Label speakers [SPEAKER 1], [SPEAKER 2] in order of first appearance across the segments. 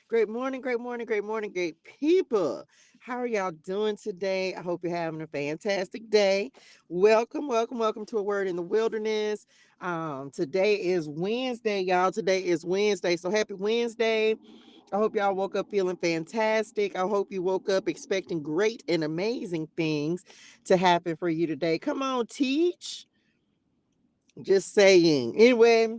[SPEAKER 1] Great morning, great morning, great morning, great people. How are y'all doing today? I hope you're having a fantastic day. Welcome, welcome, welcome to A Word in the Wilderness. Today is Wednesday, y'all. Today is Wednesday. So happy Wednesday. I hope y'all woke up feeling fantastic. I hope you woke up expecting great and amazing things to happen for you today. Come on, teach. Just saying. Anyway,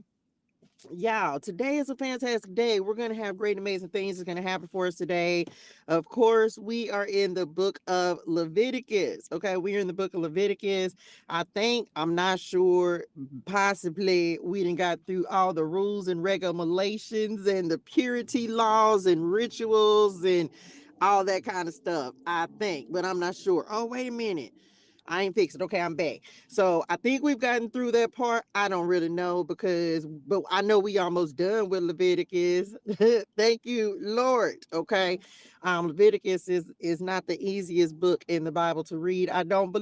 [SPEAKER 1] y'all, today is a fantastic day. We're going to have great, amazing things that's going to happen for us today. Of course, we are in the book of Leviticus. Okay, we are in the book of Leviticus. I think, I'm not sure, possibly we done got through all the rules and regulations and the purity laws and rituals and all that kind of stuff. I think, but I'm not sure. Oh, wait a minute. I ain't fixed it. Okay, I'm back. So I think we've gotten through that part. I don't really know but I know we almost done with Leviticus. Thank you, Lord. Okay. Leviticus is not the easiest book in the Bible to read. I don't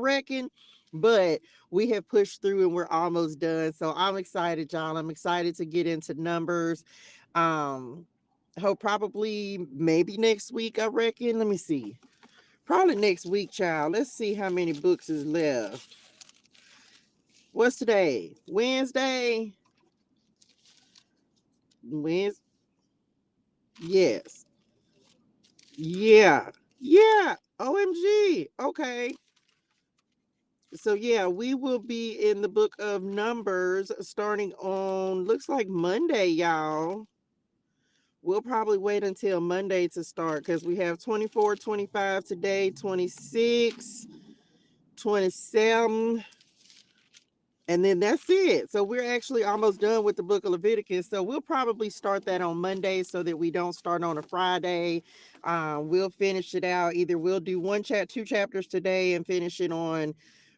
[SPEAKER 1] reckon, but we have pushed through and we're almost done. So I'm excited, y'all. I'm excited to get into numbers. Um, hope probably maybe next week, I reckon. Let me see. Probably next week, child. Let's see how many books is left. What's today? Wednesday? Wednesday? Yes. Yeah. Yeah. OMG. Okay. So yeah, we will be in the book of Numbers starting on, looks like Monday, y'all. We'll probably wait until Monday to start because we have 24, 25 today, 26, 27. And then that's it. So we're actually almost done with the book of Leviticus. So we'll probably start that on Monday so that we don't start on a Friday. We'll finish it out. Either we'll do two chapters today and finish it on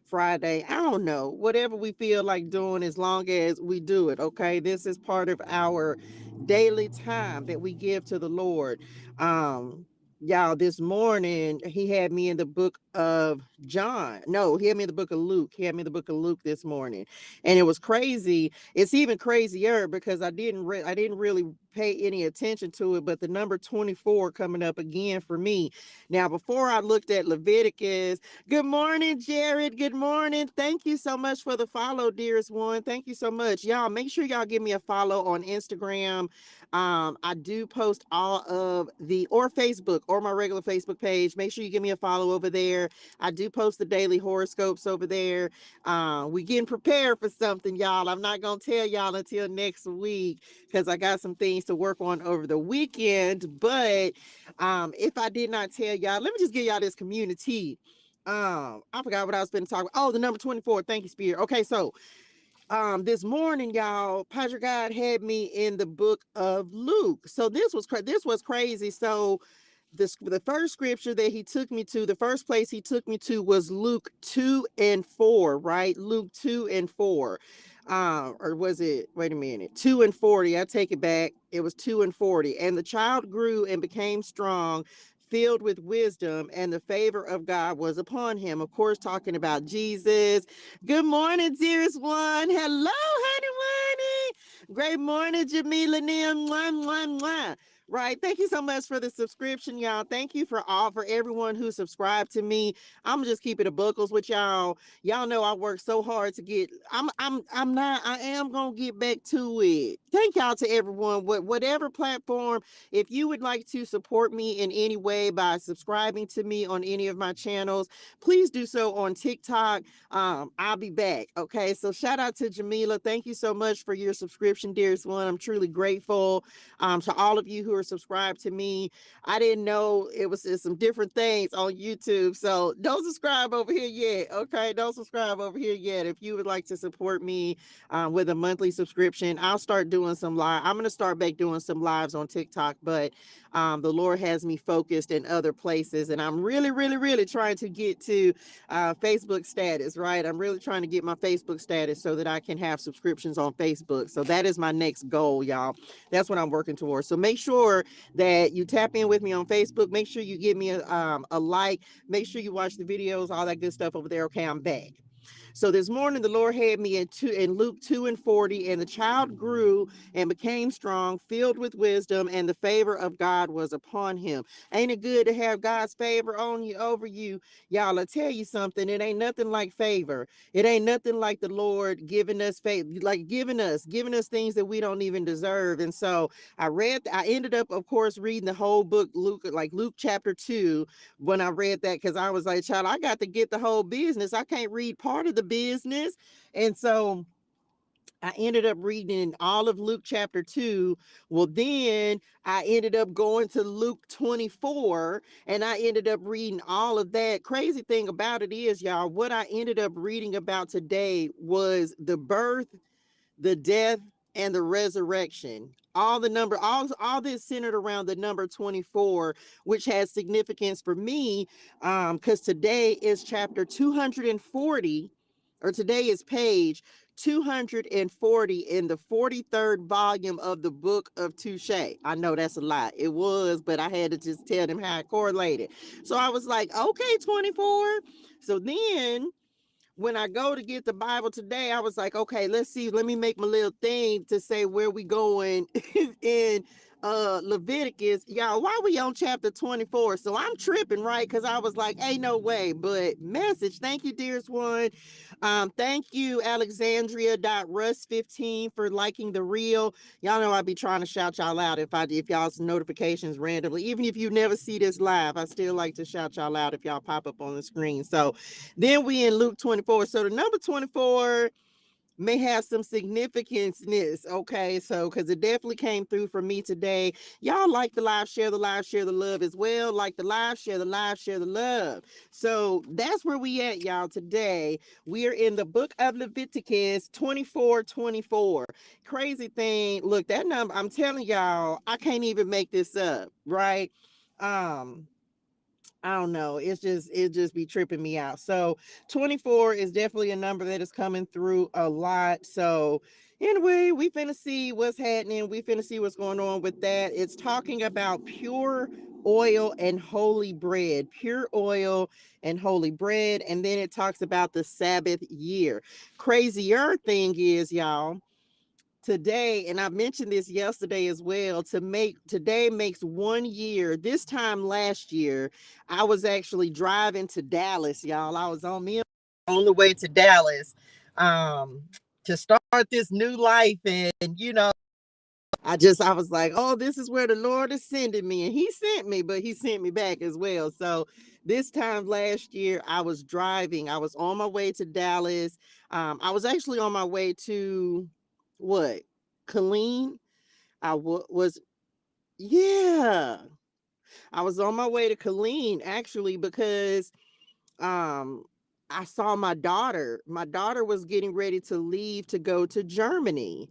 [SPEAKER 1] Friday. I don't know. Whatever we feel like doing, as long as we do it. Okay. This is part of our daily time that we give to the Lord. Um, Y'all, this morning he had me in the book of John. No, he had me in the book of Luke. He had me in the book of Luke this morning, and it was crazy. It's even crazier because I didn't really pay any attention to it. But the number 24 coming up again for me. Now, before I looked at Leviticus. Good morning, Jared. Good morning. Thank you so much for the follow, dearest one. Thank you so much, y'all. Make sure y'all give me a follow on Instagram. I do post all of or Facebook or my regular Facebook page. Make sure you give me a follow over there. I do post the daily horoscopes over there. We getting prepared for something, y'all. I'm not gonna tell y'all until next week because I got some things to work on over the weekend. But if I did not tell y'all, let me just give y'all this community. I forgot what I was going to talk about. Oh, the number 24. Thank you, Spirit. Okay, so this morning, y'all, Padre God had me in the book of Luke. So this was crazy. So the first scripture that he took me to, the first place he took me to was Luke 2 and 4, right? Luke 2 and 4. Or was it, wait a minute, 2 and 40. I take it back. It was 2 and 40. And the child grew and became strong, filled with wisdom, and the favor of God was upon him. Of course, talking about Jesus. Good morning, dearest one. Hello, honey, honey. Great morning, Jamila. Mwah, mwah, mwah. Right. Thank you so much for the subscription, y'all. Thank you for everyone who subscribed to me. I'm just keeping the buckles with y'all. Y'all know I work so hard to get. I am gonna get back to it. Thank y'all to everyone. Whatever platform, if you would like to support me in any way by subscribing to me on any of my channels, please do so on TikTok. I'll be back. Okay. So shout out to Jamila. Thank you so much for your subscription, dearest one. I'm truly grateful. To all of you who are subscribed to me. I didn't know it was some different things on YouTube. So don't subscribe over here yet. Okay. Don't subscribe over here yet. If you would like to support me with a monthly subscription, I'll start doing some live. I'm going to start back doing some lives on TikTok, but the Lord has me focused in other places. And I'm really, really, really trying to get to Facebook status, right? I'm really trying to get my Facebook status so that I can have subscriptions on Facebook. So that is my next goal, y'all. That's what I'm working towards. So make sure that you tap in with me on Facebook. Make sure you give me a like. Make sure you watch the videos, all that good stuff over there. Okay, I'm back. So this morning the Lord had me in Luke 2:40, and the child grew and became strong, filled with wisdom, and the favor of God was upon him. Ain't it good to have God's favor on you, over you? Y'all, I tell you something, it ain't nothing like favor. It ain't nothing like the Lord giving us faith, like giving us things that we don't even deserve. And so I ended up, of course, reading the whole book, Luke chapter 2, when I read that, because I was like, child, I got to get the whole business. I can't read part of the business. And so I ended up reading all of Luke chapter 2. Well, then I ended up going to Luke 24, and I ended up reading all of that. Crazy thing about it is, y'all, what I ended up reading about today was the birth, the death, and the resurrection. All this centered around the number 24, which has significance for me, because today is chapter 240, or today is page 240 in the 43rd volume of the book of Touche. I know that's a lot. It was, but I had to just tell them how it correlated. So I was like, okay, 24. So then when I go to get the Bible today, I was like, okay, let's see, let me make my little thing to say where we going in Leviticus. Y'all, why we on chapter 24? So I'm tripping, right? Because I was like, ain't no way. But message, thank you, dearest one. Thank you, Alexandria.Russ15 for liking the reel. Y'all know I be trying to shout y'all out if y'all's notifications randomly. Even if you never see this live, I still like to shout y'all out if y'all pop up on the screen. So then we in Luke 24. So the number 24 may have some significance, okay? So, because it definitely came through for me today. Y'all like the live, share the live, share the love as well. Like the live, share the live, share the love. So that's where we at, y'all, today. We are in the book of Leviticus 24:24. Crazy thing. Look, that number, I'm telling y'all, I can't even make this up, right? I don't know. It just be tripping me out. So 24 is definitely a number that is coming through a lot. So anyway, we finna see what's happening. We finna see what's going on with that. It's talking about pure oil and holy bread, pure oil and holy bread. And then it talks about the Sabbath year. Crazier thing is, y'all, today, and I mentioned this yesterday as well, today makes 1 year. This time last year, I was actually driving to Dallas, y'all. I was on the way to Dallas, to start this new life. And I was like, oh, this is where the Lord is sending me. And he sent me, but he sent me back as well. So this time last year, I was driving. I was on my way to Dallas. I was actually on my way to what? Colleen. Was, yeah. I was on my way to Colleen actually because um I saw my daughter. My daughter was getting ready to leave to go to Germany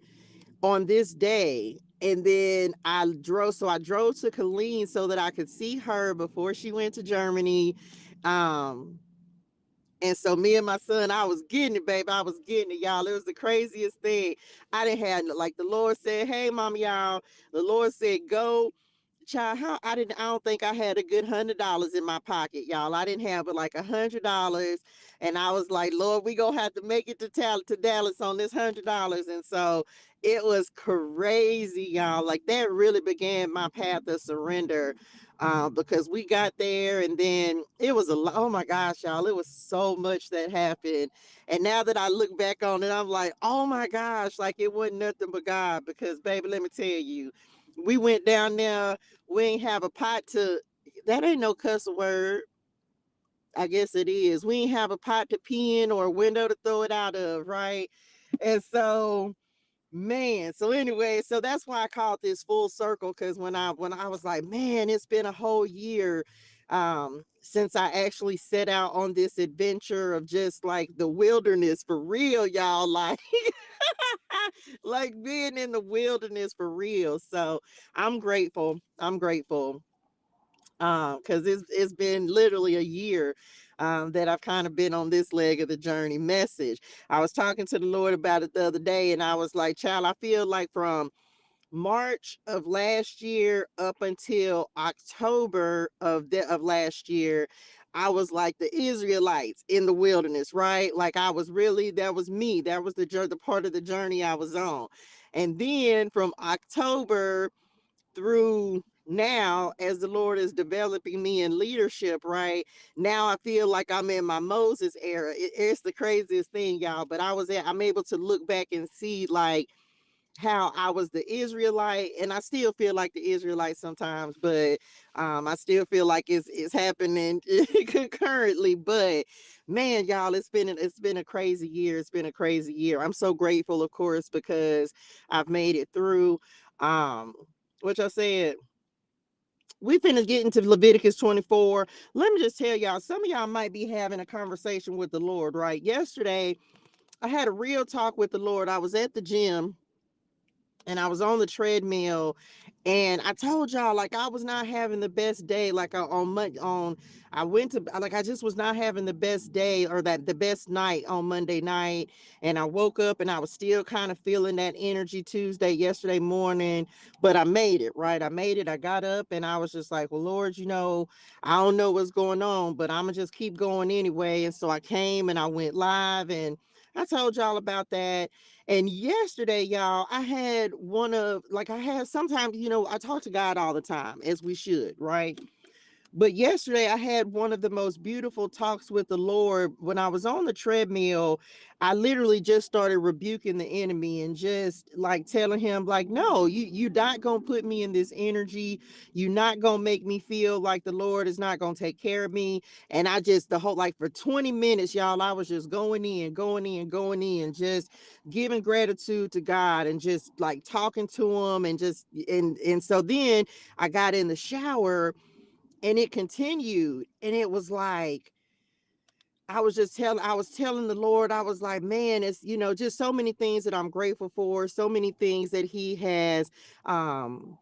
[SPEAKER 1] on this day. And then I drove to Colleen so that I could see her before she went to Germany. Um, and so me and my son, I was getting it, baby. I was getting it, y'all. It was the craziest thing. I didn't have, like, the Lord said, hey, mom, y'all. The Lord said, go. Child, I don't think I had a good $100 in my pocket, y'all. I didn't have but like $100. And I was like, Lord, we gonna have to make it to Dallas on this $100. And so it was crazy, y'all. Like, that really began my path of surrender. Because we got there, and then it was oh my gosh, y'all, it was so much that happened. And now that I look back on it, I'm like, oh my gosh, like it wasn't nothing but God. Because baby, let me tell you, we went down there, we ain't have a pot to, that ain't no cuss word. I guess it is. We ain't have a pot to pee in or a window to throw it out of, right? And so, man, so anyway, so that's why I called this full circle, because when I was like, man, it's been a whole year since I actually set out on this adventure of just like the wilderness for real, y'all. Like like being in the wilderness for real. So I'm grateful. I'm grateful. Because it's been literally a year that I've kind of been on this leg of the journey. Message. I was talking to the Lord about it the other day, and I was like, child, I feel like from March of last year up until October of last year, I was like the Israelites in the wilderness, right? Like I was really, that was me. That was the part of the journey I was on. And then from October through now, as the Lord is developing me in leadership, right now, I feel like I'm in my Moses era. It's the craziest thing, y'all. But I'm able to look back and see like how I was the Israelite, and I still feel like the Israelite sometimes, but I still feel like it's happening concurrently. But man, y'all, it's been a crazy year. It's been a crazy year. I'm so grateful, of course, because I've made it through. Um, which I said, we finna get into Leviticus 24. Let me just tell y'all, some of y'all might be having a conversation with the Lord, right? Yesterday, I had a real talk with the Lord. I was at the gym and I was on the treadmill, and I told y'all like I was not having the best day. Like I went to, like, I just was not having the best day, or that the best night on Monday night. And I woke up and I was still kind of feeling that energy yesterday morning, but I made it, right? I made it. I got up and I was just like, well, Lord, I don't know what's going on, but I'm gonna just keep going anyway. And so I came and I went live, and I told y'all about that. And yesterday, y'all, I had sometimes, I talk to God all the time, as we should, right? But yesterday I had one of the most beautiful talks with the Lord. When I was on the treadmill, I literally just started rebuking the enemy and just like telling him, like, no, you not gonna put me in this energy. You not gonna make me feel like the Lord is not gonna take care of me. And I just, the whole, like, for 20 minutes, y'all, I was just going in, just giving gratitude to God and just like talking to him, and just and so then I got in the shower, and it continued, and it was like I was telling the Lord, I was like, man, it's, just so many things that I'm grateful for, so many things that he has um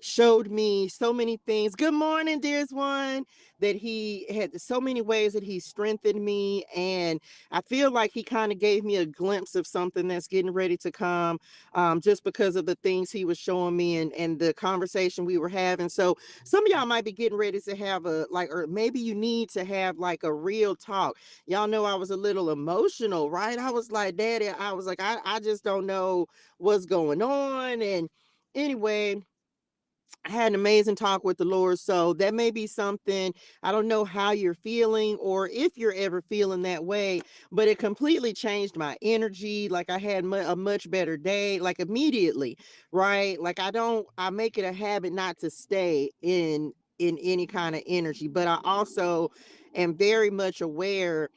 [SPEAKER 1] showed me, so many things. Good morning, dearest one. That he had so many ways that he strengthened me. And I feel like he kind of gave me a glimpse of something that's getting ready to come, just because of the things he was showing me, and the conversation we were having. So some of y'all might be getting ready to have or maybe you need to have like a real talk. Y'all know I was a little emotional, right? I was like, Daddy, I was like, I just don't know what's going on. And anyway, I had an amazing talk with the Lord. So that may be something. I don't know how you're feeling or if you're ever feeling that way, but it completely changed my energy. Like I had a much better day, like immediately, right? Like I make it a habit not to stay in any kind of energy, but I also am very much aware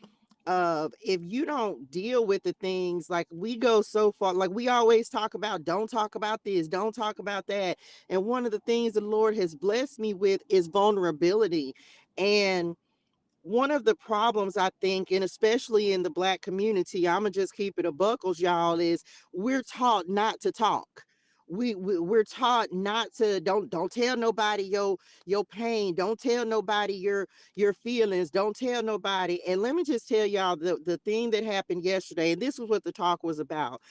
[SPEAKER 1] of, if you don't deal with the things, like, we go so far, like we always talk about, don't talk about this, don't talk about that. And one of the things the Lord has blessed me with is vulnerability. And one of the problems, I think, and especially in the Black community, I'm gonna just keep it a buckles, y'all, is we're taught not to talk. We're taught not to, don't tell nobody your pain, don't tell nobody your feelings, don't tell nobody. And let me just tell y'all the thing that happened yesterday, and this is what the talk was about.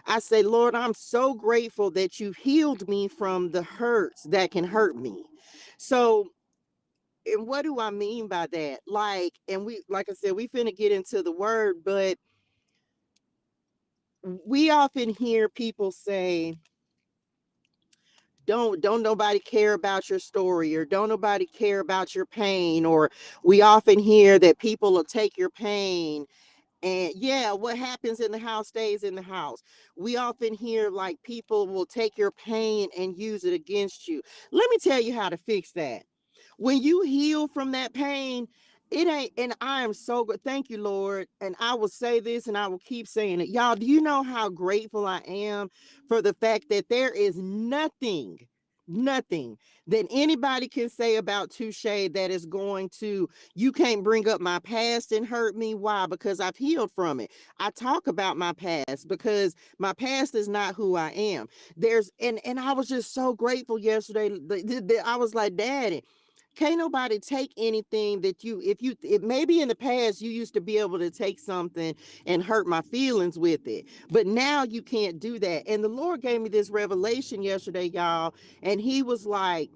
[SPEAKER 1] I say, Lord, I'm so grateful that you've healed me from the hurts that can hurt me. So, and what do I mean by that? Like, and like I said, we finna get into the word, but we often hear people say, don't nobody care about your story, or don't nobody care about your pain. Or we often hear that people will take your pain, and yeah, what happens in the house stays in the house. We often hear like people will take your pain and use it against you. Let me tell you how to fix that. When you heal from that pain, it ain't, and I am so good. Thank you, Lord. And I will say this and I will keep saying it. Y'all, do you know how grateful I am for the fact that there is nothing that anybody can say about Touche that is going to, you can't bring up my past and hurt me. Why? Because I've healed from it. I talk about my past because my past is not who I am. And I was just so grateful yesterday. I was like, Daddy, can't nobody take anything that if maybe in the past you used to be able to take something and hurt my feelings with it, but now you can't do that. And the Lord gave me this revelation yesterday, y'all, and he was like,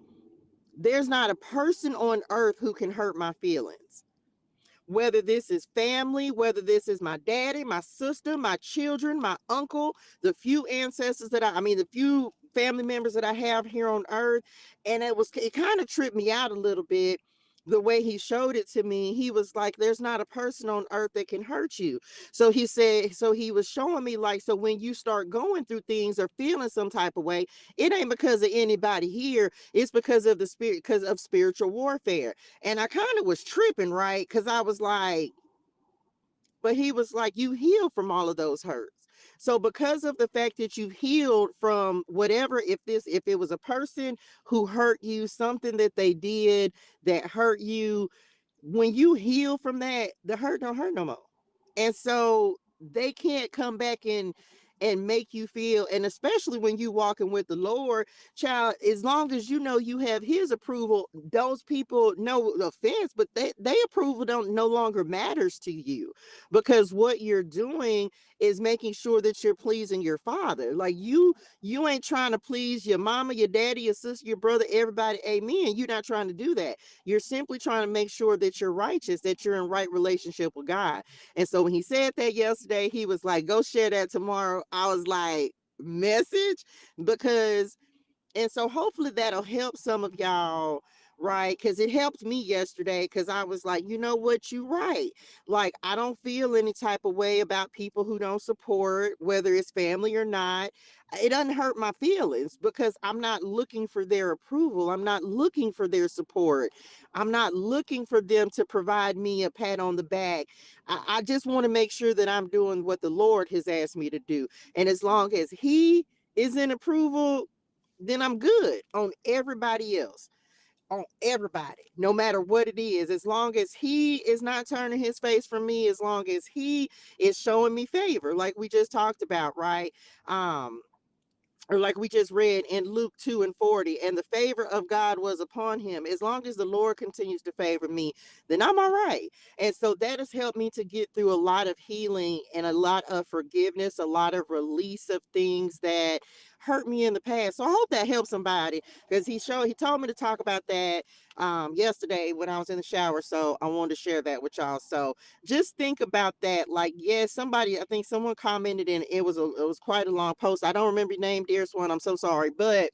[SPEAKER 1] there's not a person on earth who can hurt my feelings. whether this is family, whether this is my daddy, my sister, my children, my uncle, the few ancestors that I mean, the few family members that I have here on earth. And it kind of tripped me out a little bit. The way he showed it to me, he was like, there's not a person on earth that can hurt you. So he said, so he was showing me like, so when you start going through things or feeling some type of way, it ain't because of anybody here. It's because of the spirit, because of spiritual warfare. And I kind of was tripping, right? Because I was like, but he was like, you heal from all of those hurts. So because of the fact that you've healed from whatever, if it was a person who hurt you, something that they did that hurt you, when you heal from that, the hurt don't hurt no more. And so they can't come back and make you feel, and especially when you walking with the Lord, child, as long as you know you have his approval, those people, no offense, but they approval don't no longer matters to you, because what you're doing is making sure that you're pleasing your father. Like you ain't trying to please your mama, your daddy, your sister, your brother, everybody. Amen. You're not trying to do that. You're simply trying to make sure that you're righteous, that you're in right relationship with God. And so when he said that yesterday, he was like, go share that tomorrow. I was like, message? Because, and so hopefully that'll help some of y'all, right? Because it helped me yesterday, because I was like, you know what, you right. Like, I don't feel any type of way about people who don't support, whether it's family or not. It doesn't hurt my feelings, because I'm not looking for their approval. I'm not looking for their support. I'm not looking for them to provide me a pat on the back. I just want to make sure that I'm doing what the Lord has asked me to do. And as long as he is in approval, then I'm good on everybody else, on everybody, no matter what it is. As long as he is not turning his face from me, as long as he is showing me favor, like we just talked about, right? Or like we just read in Luke 2:40, and the favor of God was upon him. As long as the Lord continues to favor me, then I'm all right. And so that has helped me to get through a lot of healing and a lot of forgiveness, a lot of release of things that hurt me in the past. So I hope that helps somebody, because he told me to talk about that yesterday when I was in the shower. So I wanted to share that with y'all. So just think about that. Like, yes, I think someone commented, and it was quite a long post. I don't remember your name, dearest one. I'm so sorry, but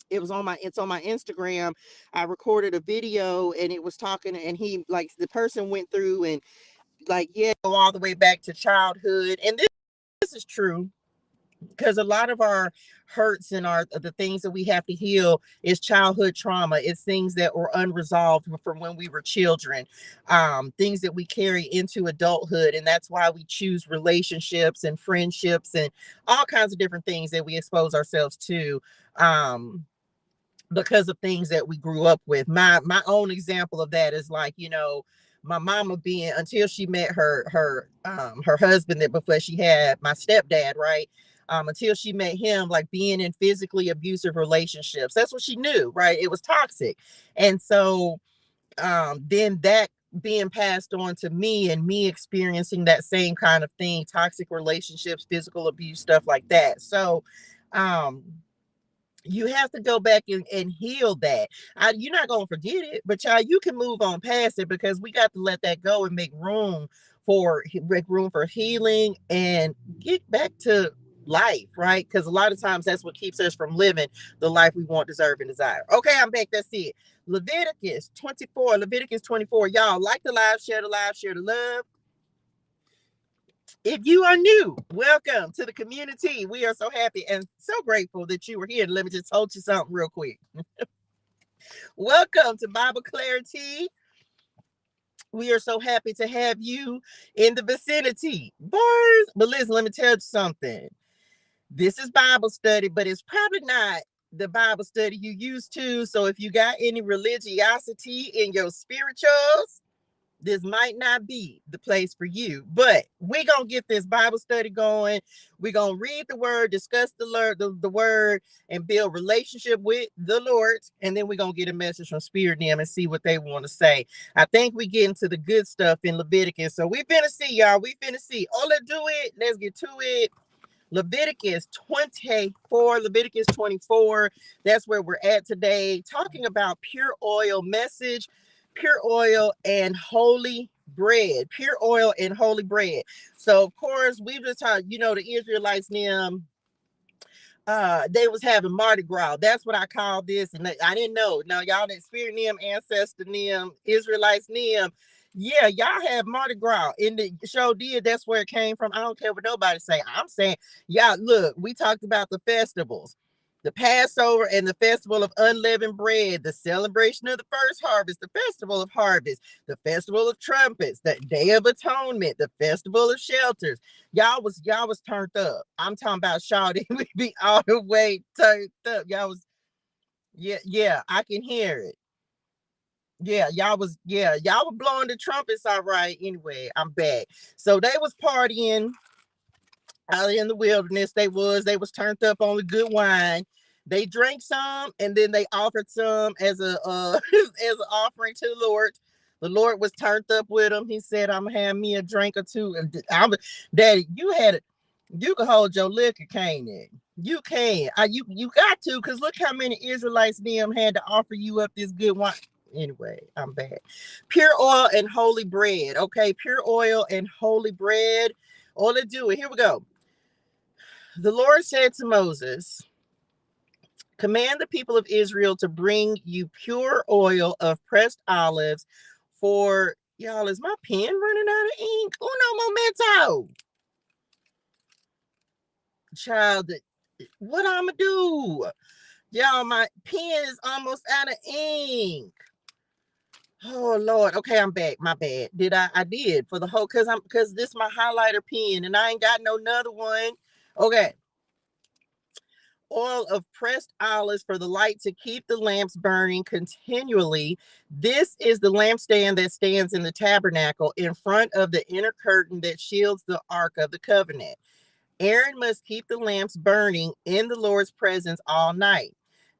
[SPEAKER 1] it's on my Instagram. I recorded a video, and it was talking, and the person went through and like, yeah, go all the way back to childhood. And this is true, because a lot of our hurts and the things that we have to heal is childhood trauma. It's things that were unresolved from when we were children, things that we carry into adulthood. And that's why we choose relationships and friendships and all kinds of different things that we expose ourselves to, because of things that we grew up with. My own example of that is, like, my mama, being, until she met her husband, that before she had my stepdad, right? Until she met him, like, being in physically abusive relationships. That's what she knew, right? It was toxic. And so then that being passed on to me, and me experiencing that same kind of thing, toxic relationships, physical abuse, stuff like that. So you have to go back and heal that. You're not going to forget it, but child, you can move on past it, because we got to let that go and make room for healing and get back to life, right? Because a lot of times that's what keeps us from living the life we want, deserve, and desire. Okay, I'm back. That's it. Leviticus 24. Y'all, like the live, share the love. If you are new, welcome to the community. We are so happy and so grateful that you were here. Let me just hold you something real quick. Welcome to Bible ClariTEA. We are so happy to have you in the vicinity. Bars. But listen, let me tell you something. This is Bible study, but it's probably not the Bible study you used to. So if you got any religiosity in your spirituals, this might not be the place for you. But we're going to get this Bible study going. We're going to read the word, discuss the word, and build relationship with the Lord. And then we're going to get a message from Spirit them and see what they want to say. I think we get into the good stuff in Leviticus. So we finna see, y'all. We finna see. Oh, let's do it. Let's get to it. Leviticus 24. That's where we're at today, talking about pure oil message, pure oil, and holy bread, pure oil and holy bread. So of course we've just talked, you know, the Israelites them, they was having Mardi Gras. That's what I call this. And I didn't know. Now y'all that spirit them, ancestor them, Israelites them. Yeah, y'all have Mardi Gras in the show did. That's where it came from. I don't care what nobody say. I'm saying, y'all look, we talked about the festivals. The Passover and the festival of unleavened bread, the celebration of the first harvest, the festival of harvest, the festival of trumpets, the day of atonement, the festival of shelters. Y'all was turned up. I'm talking about shouting. We be all the way turned up. Y'all was, yeah, I can hear it. Yeah, y'all were blowing the trumpets all right. Anyway, I'm back. So they was partying out in the wilderness. They was turned up on the good wine. They drank some and then they offered some as a as an offering to the Lord. The Lord was turned up with them. He said, I'm gonna have me a drink or two. And Daddy, you had it, you can hold your liquor, can't it? You can. You got to, because look how many Israelites them had to offer you up this good wine. Anyway, I'm back. Pure oil and holy bread. Okay, pure oil and holy bread. All to do it. Here we go. The Lord said to Moses, command the people of Israel to bring you pure oil of pressed olives for y'all. Is my pen running out of ink? Uno momento. Child, what I'ma do? Y'all, my pen is almost out of ink. Oh Lord. Okay, I'm back. My bad. I did for the whole because this is my highlighter pen and I ain't got no another one. Okay. Oil of pressed olives for the light to keep the lamps burning continually. This is the lampstand that stands in the tabernacle in front of the inner curtain that shields the ark of the covenant. Aaron must keep the lamps burning in the Lord's presence all night.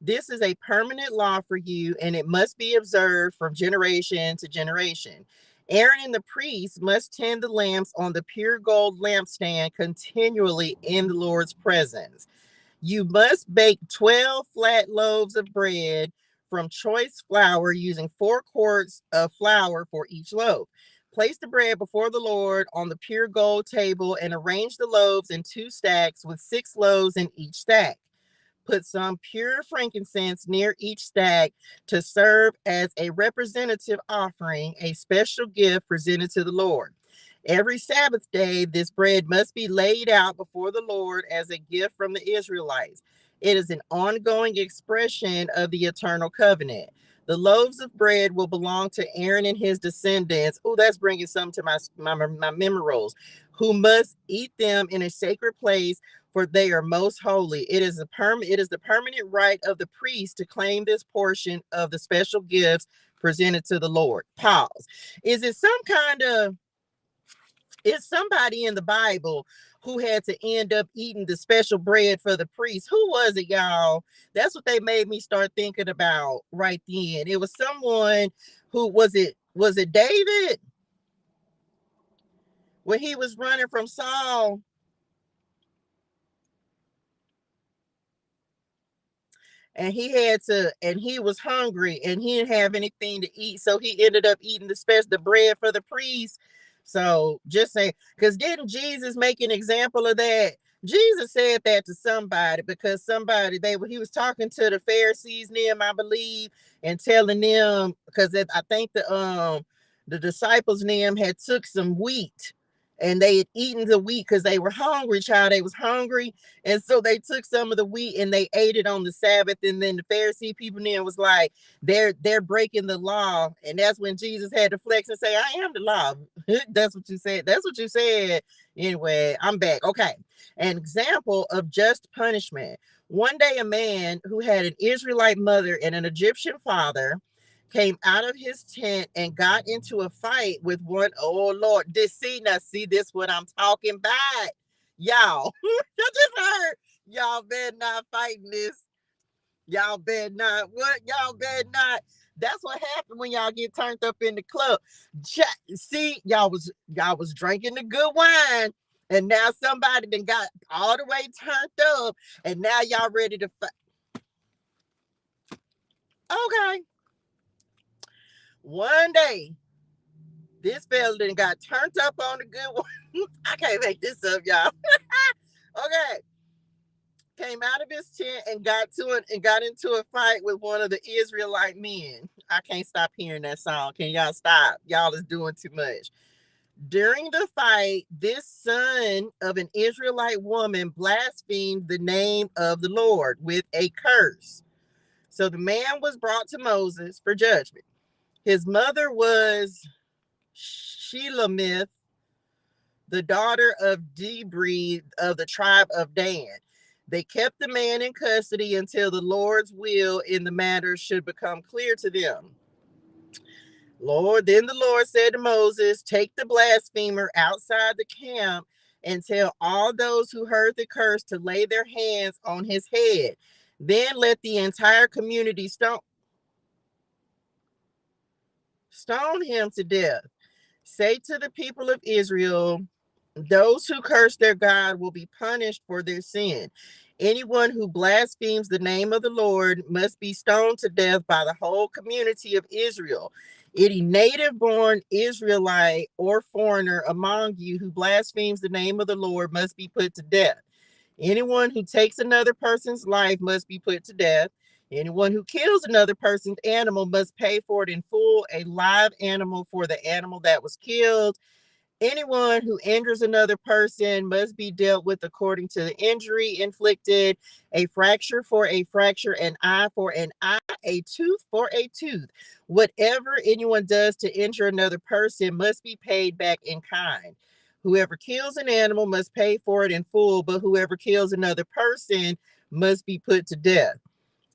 [SPEAKER 1] This is a permanent law for you, and it must be observed from generation to generation. Aaron and the priests must tend the lamps on the pure gold lampstand continually in the Lord's presence. You must bake 12 flat loaves of bread from choice flour using 4 quarts of flour for each loaf. Place the bread before the Lord on the pure gold table and arrange the loaves in 2 stacks with 6 loaves in each stack. Put some pure frankincense near each stack to serve as a representative offering, a special gift presented to the Lord. Every Sabbath day, this bread must be laid out before the Lord as a gift from the Israelites. It is an ongoing expression of the eternal covenant. The loaves of bread will belong to Aaron and his descendants. Oh, that's bringing some to my memory rolls. Who must eat them in a sacred place, for they are most holy. It is the permanent right of the priest to claim this portion of the special gifts presented to the Lord. Pause. Is it some kind of Is somebody in the Bible who had to end up eating the special bread for the priest? Who was it, y'all? That's what they made me start thinking about right then. It was someone who was it David when he was running from Saul and he was hungry and he didn't have anything to eat, so he ended up eating the bread for the priest. So just say, because didn't Jesus make an example of that? Jesus said that to somebody, because he was talking to the Pharisees them, I believe, and telling them, because I think the disciples them had took some wheat and they had eaten the wheat because they were hungry, child. They was hungry, and so they took some of the wheat and they ate it on the Sabbath. And then the Pharisee people then was like, they're breaking the law. And that's when Jesus had to flex and say, I am the law. That's what you said. That's what you said. Anyway, I'm back. Okay. An example of just punishment. One day, a man who had an Israelite mother and an Egyptian father came out of his tent and got into a fight with one. Oh Lord, see this what I'm talking about, y'all. You just heard. Y'all better not fighting this. Y'all better not. What? Y'all better not. That's what happened when y'all get turned up in the club. See, y'all was drinking the good wine, and now somebody then got all the way turned up, and now y'all ready to fight. Okay. One day, This fella then got turned up on the good one. I can't make this up, y'all. Okay. Came out of his tent and got into a fight with one of the Israelite men. I can't stop hearing that song. Can y'all stop? Y'all is doing too much. During the fight, this son of an Israelite woman blasphemed the name of the Lord with a curse. So the man was brought to Moses for judgment. His mother was Shelamith, the daughter of Debri of the tribe of Dan. They kept the man in custody until the Lord's will in the matter should become clear to them. Then the Lord said to Moses, take the blasphemer outside the camp and tell all those who heard the curse to lay their hands on his head. Then let the entire community stone him to death. Say to the people of Israel, those who curse their God will be punished for their sin. Anyone who blasphemes the name of the Lord must be stoned to death by the whole community of Israel. Any native-born Israelite or foreigner among you who blasphemes the name of the Lord must be put to death. Anyone who takes another person's life must be put to death. Anyone who kills another person's animal must pay for it in full, a live animal for the animal that was killed. Anyone who injures another person must be dealt with according to the injury inflicted, a fracture for a fracture, an eye for an eye, a tooth for a tooth. Whatever anyone does to injure another person must be paid back in kind. Whoever kills an animal must pay for it in full, but whoever kills another person must be put to death.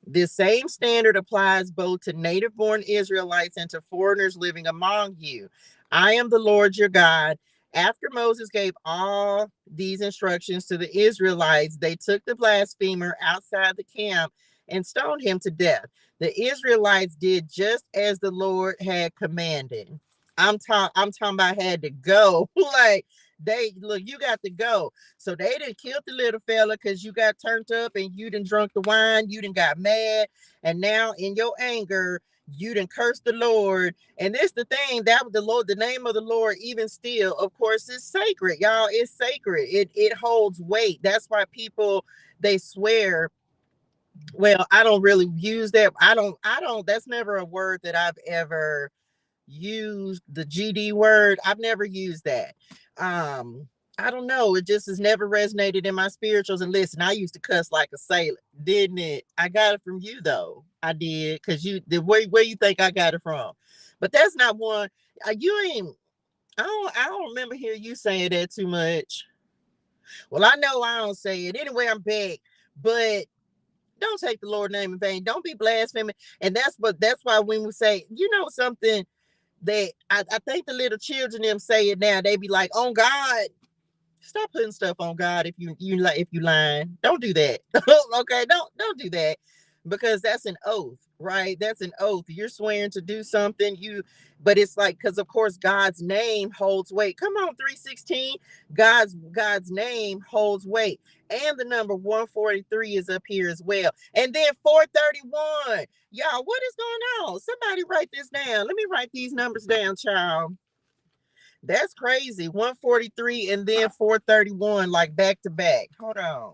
[SPEAKER 1] This same standard applies both to native-born Israelites and to foreigners living among you. I am the Lord your God. After Moses gave all these instructions to the Israelites, they took the blasphemer outside the camp and stoned him to death. The Israelites did just as the Lord had commanded. I'm talking about had to go. Like, you got to go. So they didn't kill the little fella because you got turned up and you done drunk the wine, you done got mad, and now in your anger, you done cursed the Lord. And this the thing, that the Lord, the name of the Lord, even still, of course, is sacred, y'all. It's sacred. It holds weight. That's why people, they swear. Well, I don't really use that. I don't, that's never a word that I've ever used, the GD word. I've never used that. I don't know. It just has never resonated in my spirituals. And listen, I used to cuss like a sailor, didn't it? I got it from you though. I did, because where you think I got it from? But that's not one. You ain't. I don't remember hearing you saying that too much. Well, I know I don't say it anyway. I'm back, but don't take the Lord's name in vain. Don't be blaspheming. And that's why when we say, something that I think the little children them say it now, they be like, on God. Stop putting stuff on God if you lying. Don't do that. Okay, don't do that, because that's an oath, right? That's an oath. You're swearing to do something. But it's like, because of course God's name holds weight. Come on, 316. God's name holds weight. And the number 143 is up here as well. And then 431. Y'all, what is going on? Somebody write this down. Let me write these numbers down, child. That's crazy. 143 and then 431, like back to back. Hold on.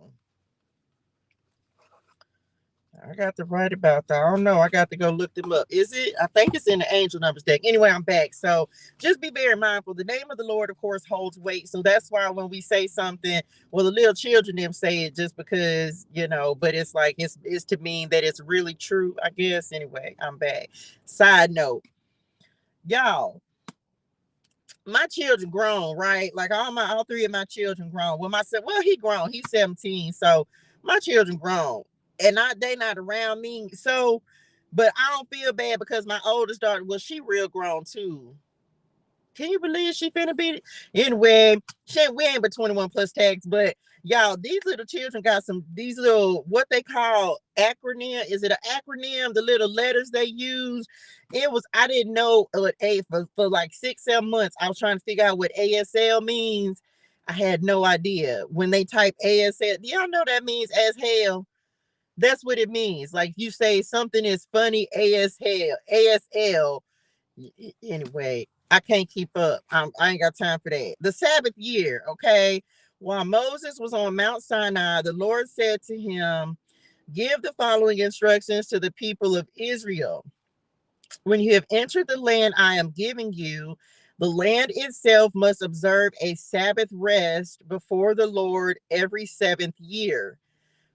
[SPEAKER 1] I got to write about that. I don't know. I got to go look them up. Is it? I think it's in the angel numbers deck. Anyway, I'm back. So just be very mindful. The name of the Lord, of course, holds weight. So that's why when we say something, well, the little children them say it just because, but it's like, it's to mean that it's really true, I guess. Anyway, I'm back. Side note, y'all, my children grown, right? Like all three of my children grown. He grown. He's 17. So my children grown. And they not around me. So, but I don't feel bad because my oldest daughter, she real grown too. Can you believe she finna be? Anyway, we ain't but 21 plus tax, but y'all, these little children got these little, what they call acronym. Is it an acronym? The little letters they use. I didn't know what for like 6-7 months. I was trying to figure out what ASL means. I had no idea. When they type ASL, do y'all know that means as hell? That's what it means. Like you say something is funny, ASL. Anyway, I can't keep up. I ain't got time for that. The Sabbath year, okay? While Moses was on Mount Sinai, the Lord said to him, give the following instructions to the people of Israel. When you have entered the land I am giving you, the land itself must observe a Sabbath rest before the Lord every seventh year.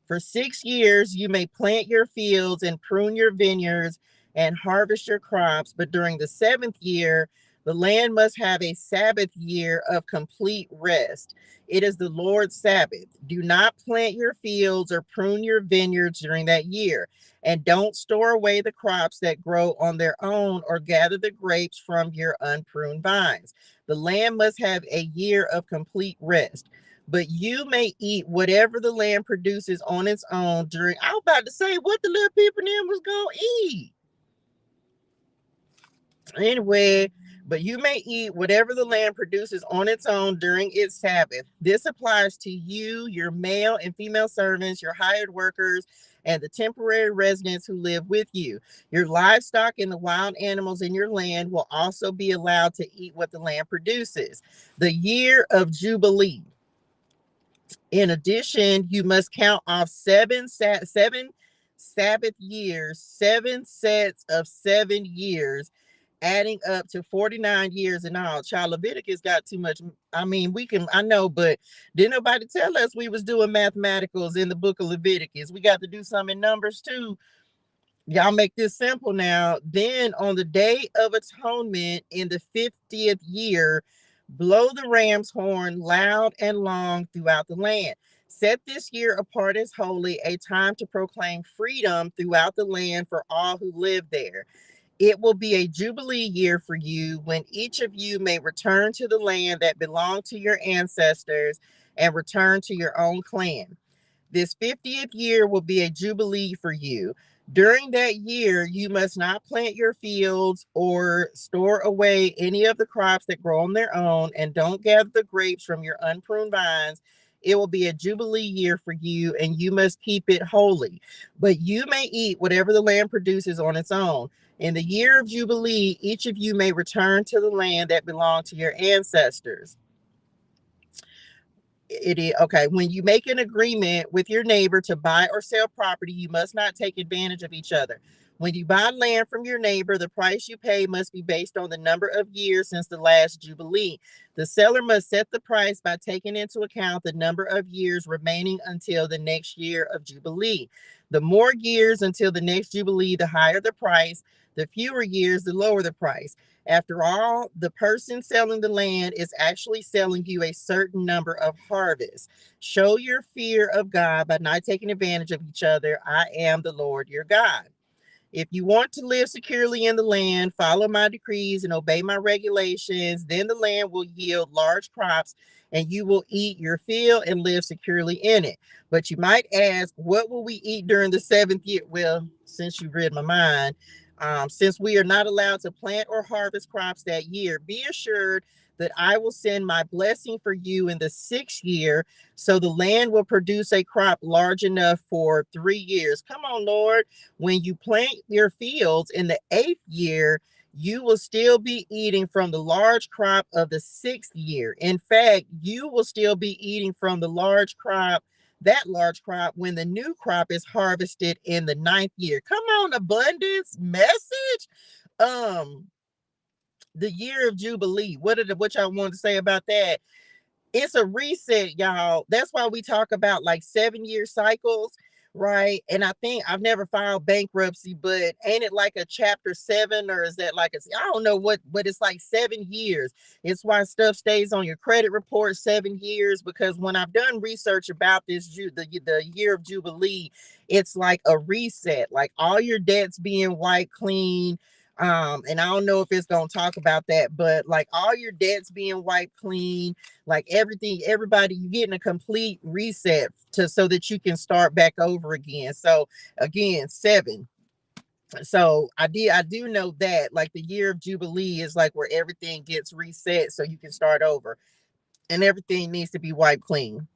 [SPEAKER 1] For 6 years, you may plant your fields and prune your vineyards and harvest your crops, but during the seventh year, the land must have a Sabbath year of complete rest. It is the Lord's Sabbath. Do not plant your fields or prune your vineyards during that year, and don't store away the crops that grow on their own or gather the grapes from your unpruned vines. The land must have a year of complete rest. But you may eat whatever the land produces on its own during. I was about to say what the little people in was gonna eat. Anyway, but you may eat whatever the land produces on its own during its Sabbath. This applies to you, your male and female servants, your hired workers, and the temporary residents who live with you. Your livestock and the wild animals in your land will also be allowed to eat what the land produces. The year of Jubilee. In addition, you must count off seven Sabbath years, 7 sets of 7 years, adding up to 49 years in all. Child, Leviticus got too much. I mean, I know, but didn't nobody tell us we was doing mathematicals in the book of Leviticus. We got to do some in numbers too. Y'all make this simple now. Then on the day of atonement in the 50th year, blow the ram's horn loud and long throughout the land. Set this year apart as holy, a time to proclaim freedom throughout the land for all who live there. It will be a jubilee year for you when each of you may return to the land that belonged to your ancestors and return to your own clan. This 50th year will be a jubilee for you. During that year, you must not plant your fields or store away any of the crops that grow on their own, and don't gather the grapes from your unpruned vines. It will be a jubilee year for you, and you must keep it holy. But you may eat whatever the land produces on its own. In the year of jubilee, each of you may return to the land that belonged to your ancestors. It is okay. When you make an agreement with your neighbor to buy or sell property, you must not take advantage of each other. When you buy land from your neighbor, the price you pay must be based on the number of years since the last jubilee. The seller must set the price by taking into account the number of years remaining until the next year of jubilee. The more years until the next jubilee, the higher the price. The fewer years, the lower the price. After all, the person selling the land is actually selling you a certain number of harvests. Show your fear of God by not taking advantage of each other. I am the Lord your God. If you want to live securely in the land, follow my decrees and obey my regulations, then the land will yield large crops and you will eat your fill and live securely in it. But you might ask, what will we eat during the 7th year? Well, since you read my mind, since we are not allowed to plant or harvest crops that year, be assured that I will send my blessing for you in the 6th year, so the land will produce a crop large enough for 3 years. Come on, Lord. When you plant your fields in the 8th year, you will still be eating from the large crop of the 6th year. In fact, you will still be eating from the large crop, that large crop, when the new crop is harvested in the 9th year. Come on, abundance message. The year of Jubilee. What y'all want to say about that? It's a reset, y'all. That's why we talk about like 7-year cycles, right? And I think I've never filed bankruptcy, but ain't it like a chapter 7, or is that like I don't know what, but it's like 7 years. It's why stuff stays on your credit report 7 years, because when I've done research about this, the year of Jubilee, it's like a reset, like all your debts being wiped clean. And I don't know if it's gonna talk about that, but like all your debts being wiped clean, like everything, everybody, you're getting a complete reset so that you can start back over again. So again, 7. So I do know that like the year of Jubilee is like where everything gets reset so you can start over, and everything needs to be wiped clean.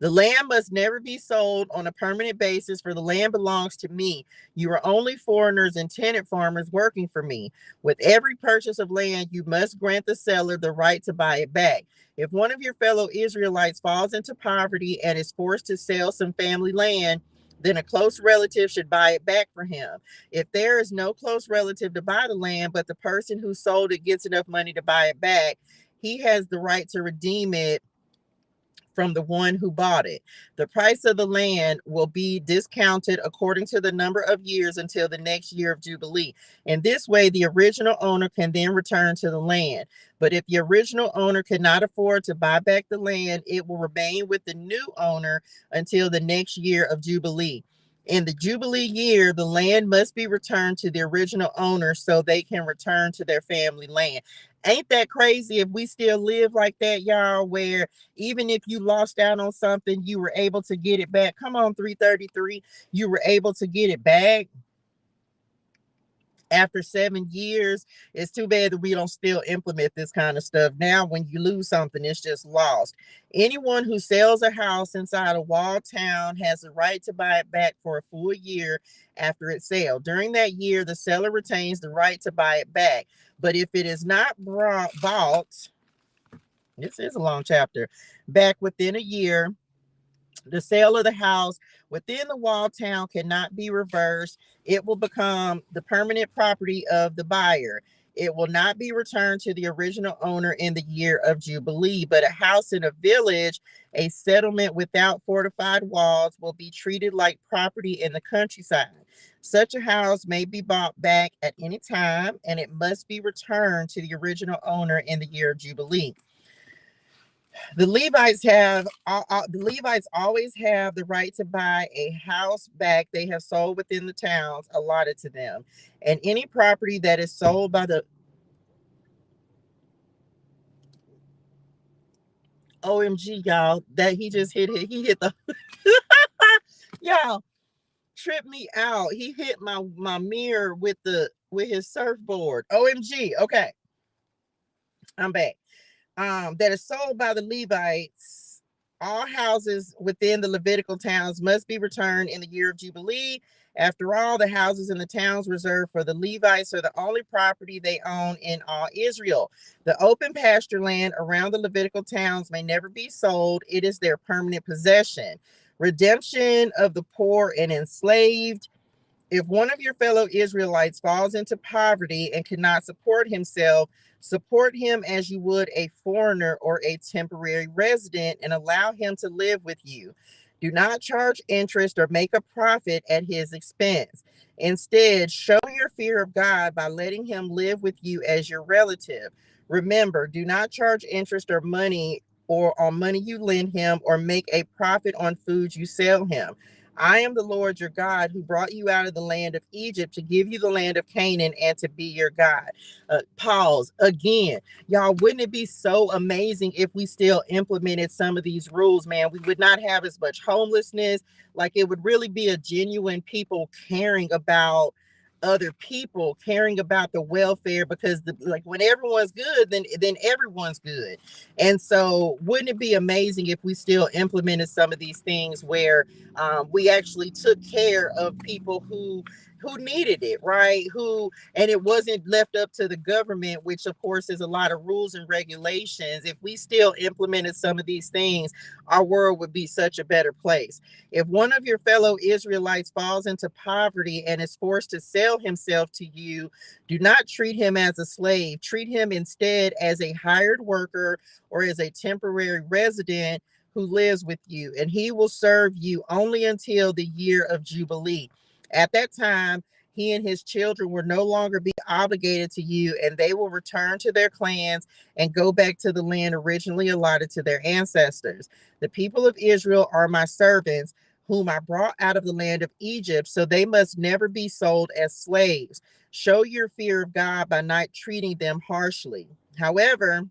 [SPEAKER 1] The land must never be sold on a permanent basis, for the land belongs to me. You are only foreigners and tenant farmers working for me. With every purchase of land, you must grant the seller the right to buy it back. If one of your fellow Israelites falls into poverty and is forced to sell some family land, then a close relative should buy it back for him. If there is no close relative to buy the land, but the person who sold it gets enough money to buy it back, he has the right to redeem it from the one who bought it. The price of the land will be discounted according to the number of years until the next year of Jubilee. In this way, the original owner can then return to the land. But if the original owner cannot afford to buy back the land, it will remain with the new owner until the next year of Jubilee. In the Jubilee year, the land must be returned to the original owner so they can return to their family land. Ain't that crazy if we still live like that, y'all, where even if you lost out on something, you were able to get it back? Come on, 333, you were able to get it back after 7 years. It's too bad that we don't still implement this kind of stuff. Now, when you lose something, it's just lost. Anyone who sells a house inside a walled town has the right to buy it back for a full year after its sale. During that year, the seller retains the right to buy it back. But if it is not bought, this is a long chapter, back within a year, the sale of the house within the walled town cannot be reversed. It will become the permanent property of the buyer. It will not be returned to the original owner in the year of Jubilee, but a house in a village, a settlement without fortified walls, will be treated like property in the countryside. Such a house may be bought back at any time, and it must be returned to the original owner in the year of Jubilee. The Levites always have the right to buy a house back they have sold within the towns allotted to them, and any property that is sold by the OMG, y'all, that he just hit it. He hit the y'all, tripped me out. He hit my mirror with his surfboard. OMG. Okay, I'm back. That is sold by the Levites. All houses within the Levitical towns must be returned in the year of Jubilee. After all, the houses in the towns reserved for the Levites are the only property they own in all Israel. The open pasture land around the Levitical towns may never be sold. It is their permanent possession. Redemption of the poor and enslaved. If one of your fellow Israelites falls into poverty and cannot support himself, support him as you would a foreigner or a temporary resident and allow him to live with you. Do not charge interest or make a profit at his expense. Instead, show your fear of God by letting him live with you as your relative. Remember, do not charge interest or money or on money you lend him or make a profit on food you sell him. I am the Lord your God who brought you out of the land of Egypt to give you the land of Canaan and to be your God. Pause again. Y'all, wouldn't it be so amazing if we still implemented some of these rules, man? We would not have as much homelessness. Like, it would really be a genuine people caring about other people, caring about the welfare, because when everyone's good, then everyone's good. And so wouldn't it be amazing if we still implemented some of these things where we actually took care of people who needed it, right? And it wasn't left up to the government, which of course is a lot of rules and regulations. If we still implemented some of these things, our world would be such a better place. If one of your fellow Israelites falls into poverty and is forced to sell himself to you, do not treat him as a slave. Treat him instead as a hired worker or as a temporary resident who lives with you, and he will serve you only until the year of Jubilee. At that time, he and his children will no longer be obligated to you, and they will return to their clans and go back to the land originally allotted to their ancestors. The people of Israel are my servants, whom I brought out of the land of Egypt, so they must never be sold as slaves. Show your fear of God by not treating them harshly. However,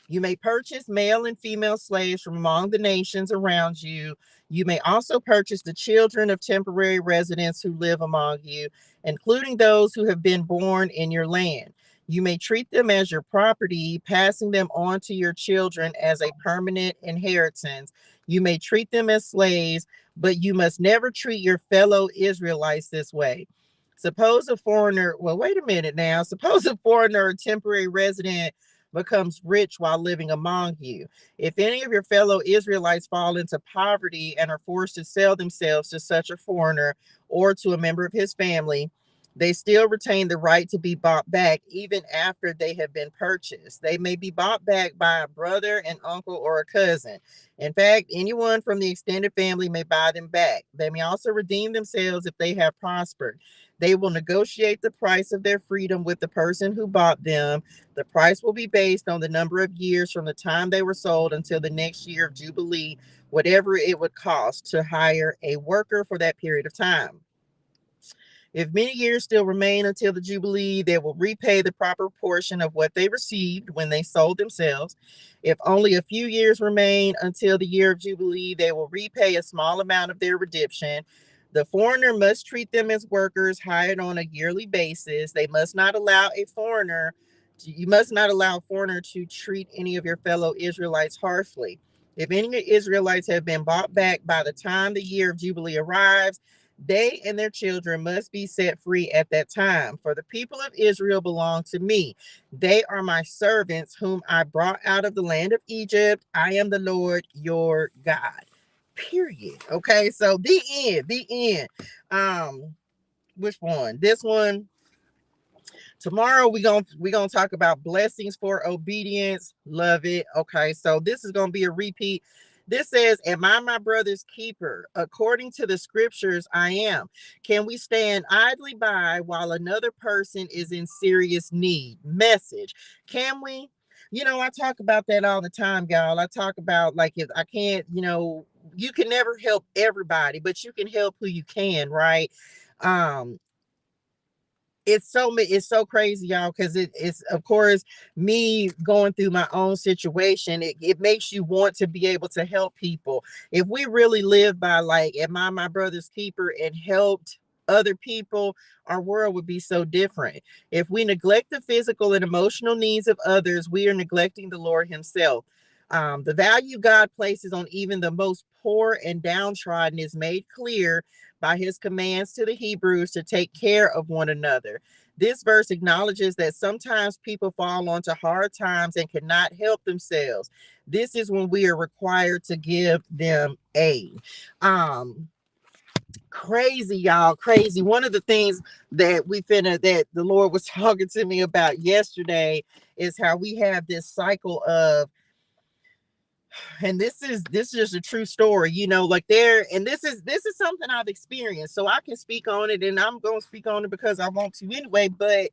[SPEAKER 1] you may purchase male and female slaves from among the nations around you. You may also purchase the children of temporary residents who live among you, including those who have been born in your land. You may treat them as your property, passing them on to your children as a permanent inheritance. You may treat them as slaves, but you must never treat your fellow Israelites this way. Suppose a foreigner, well, wait a minute now. Suppose a foreigner or temporary resident becomes rich while living among you. If any of your fellow Israelites fall into poverty and are forced to sell themselves to such a foreigner or to a member of his family, they still retain the right to be bought back even after they have been purchased. They may be bought back by a brother, an uncle, or a cousin. In fact, anyone from the extended family may buy them back. They may also redeem themselves if they have prospered. They will negotiate the price of their freedom with the person who bought them. The price will be based on the number of years from the time they were sold until the next year of Jubilee, whatever it would cost to hire a worker for that period of time. If many years still remain until the Jubilee, they will repay the proper portion of what they received when they sold themselves. If only a few years remain until the year of Jubilee, they will repay a small amount of their redemption. The foreigner must treat them as workers hired on a yearly basis. They must not allow a foreigner, you must not allow a foreigner to treat any of your fellow Israelites harshly. If any Israelites have been bought back by the time the year of Jubilee arrives, they and their children must be set free at that time. For the people of Israel belong to me. They are my servants, whom I brought out of the land of Egypt. I am the Lord your God. Period. Okay, so the end. The end. Which one? This one. Tomorrow we gonna talk about blessings for obedience. Love it. Okay, so this is gonna be a repeat. This says, "Am I my brother's keeper? According to the scriptures, I am. Can we stand idly by while another person is in serious need?" Message. Can we? I talk about that all the time, y'all. I talk about, like, if I can't, you can never help everybody, but you can help who you can, right? Um, it's so crazy, y'all, because it's, of course, me going through my own situation. It makes you want to be able to help people. If we really live by, like, am I my brother's keeper, and helped other people, our world would be so different. If we neglect the physical and emotional needs of others, we are neglecting the Lord himself. The value God places on even the most poor and downtrodden is made clear by his commands to the Hebrews to take care of one another. This verse acknowledges that sometimes people fall onto hard times and cannot help themselves. This is when we are required to give them aid. Crazy, y'all, crazy. One of the things that that the Lord was talking to me about yesterday is how we have this cycle of, and this is just a true story, like, there, and this is something I've experienced, so I can speak on it, and I'm going to speak on it because I want to anyway. But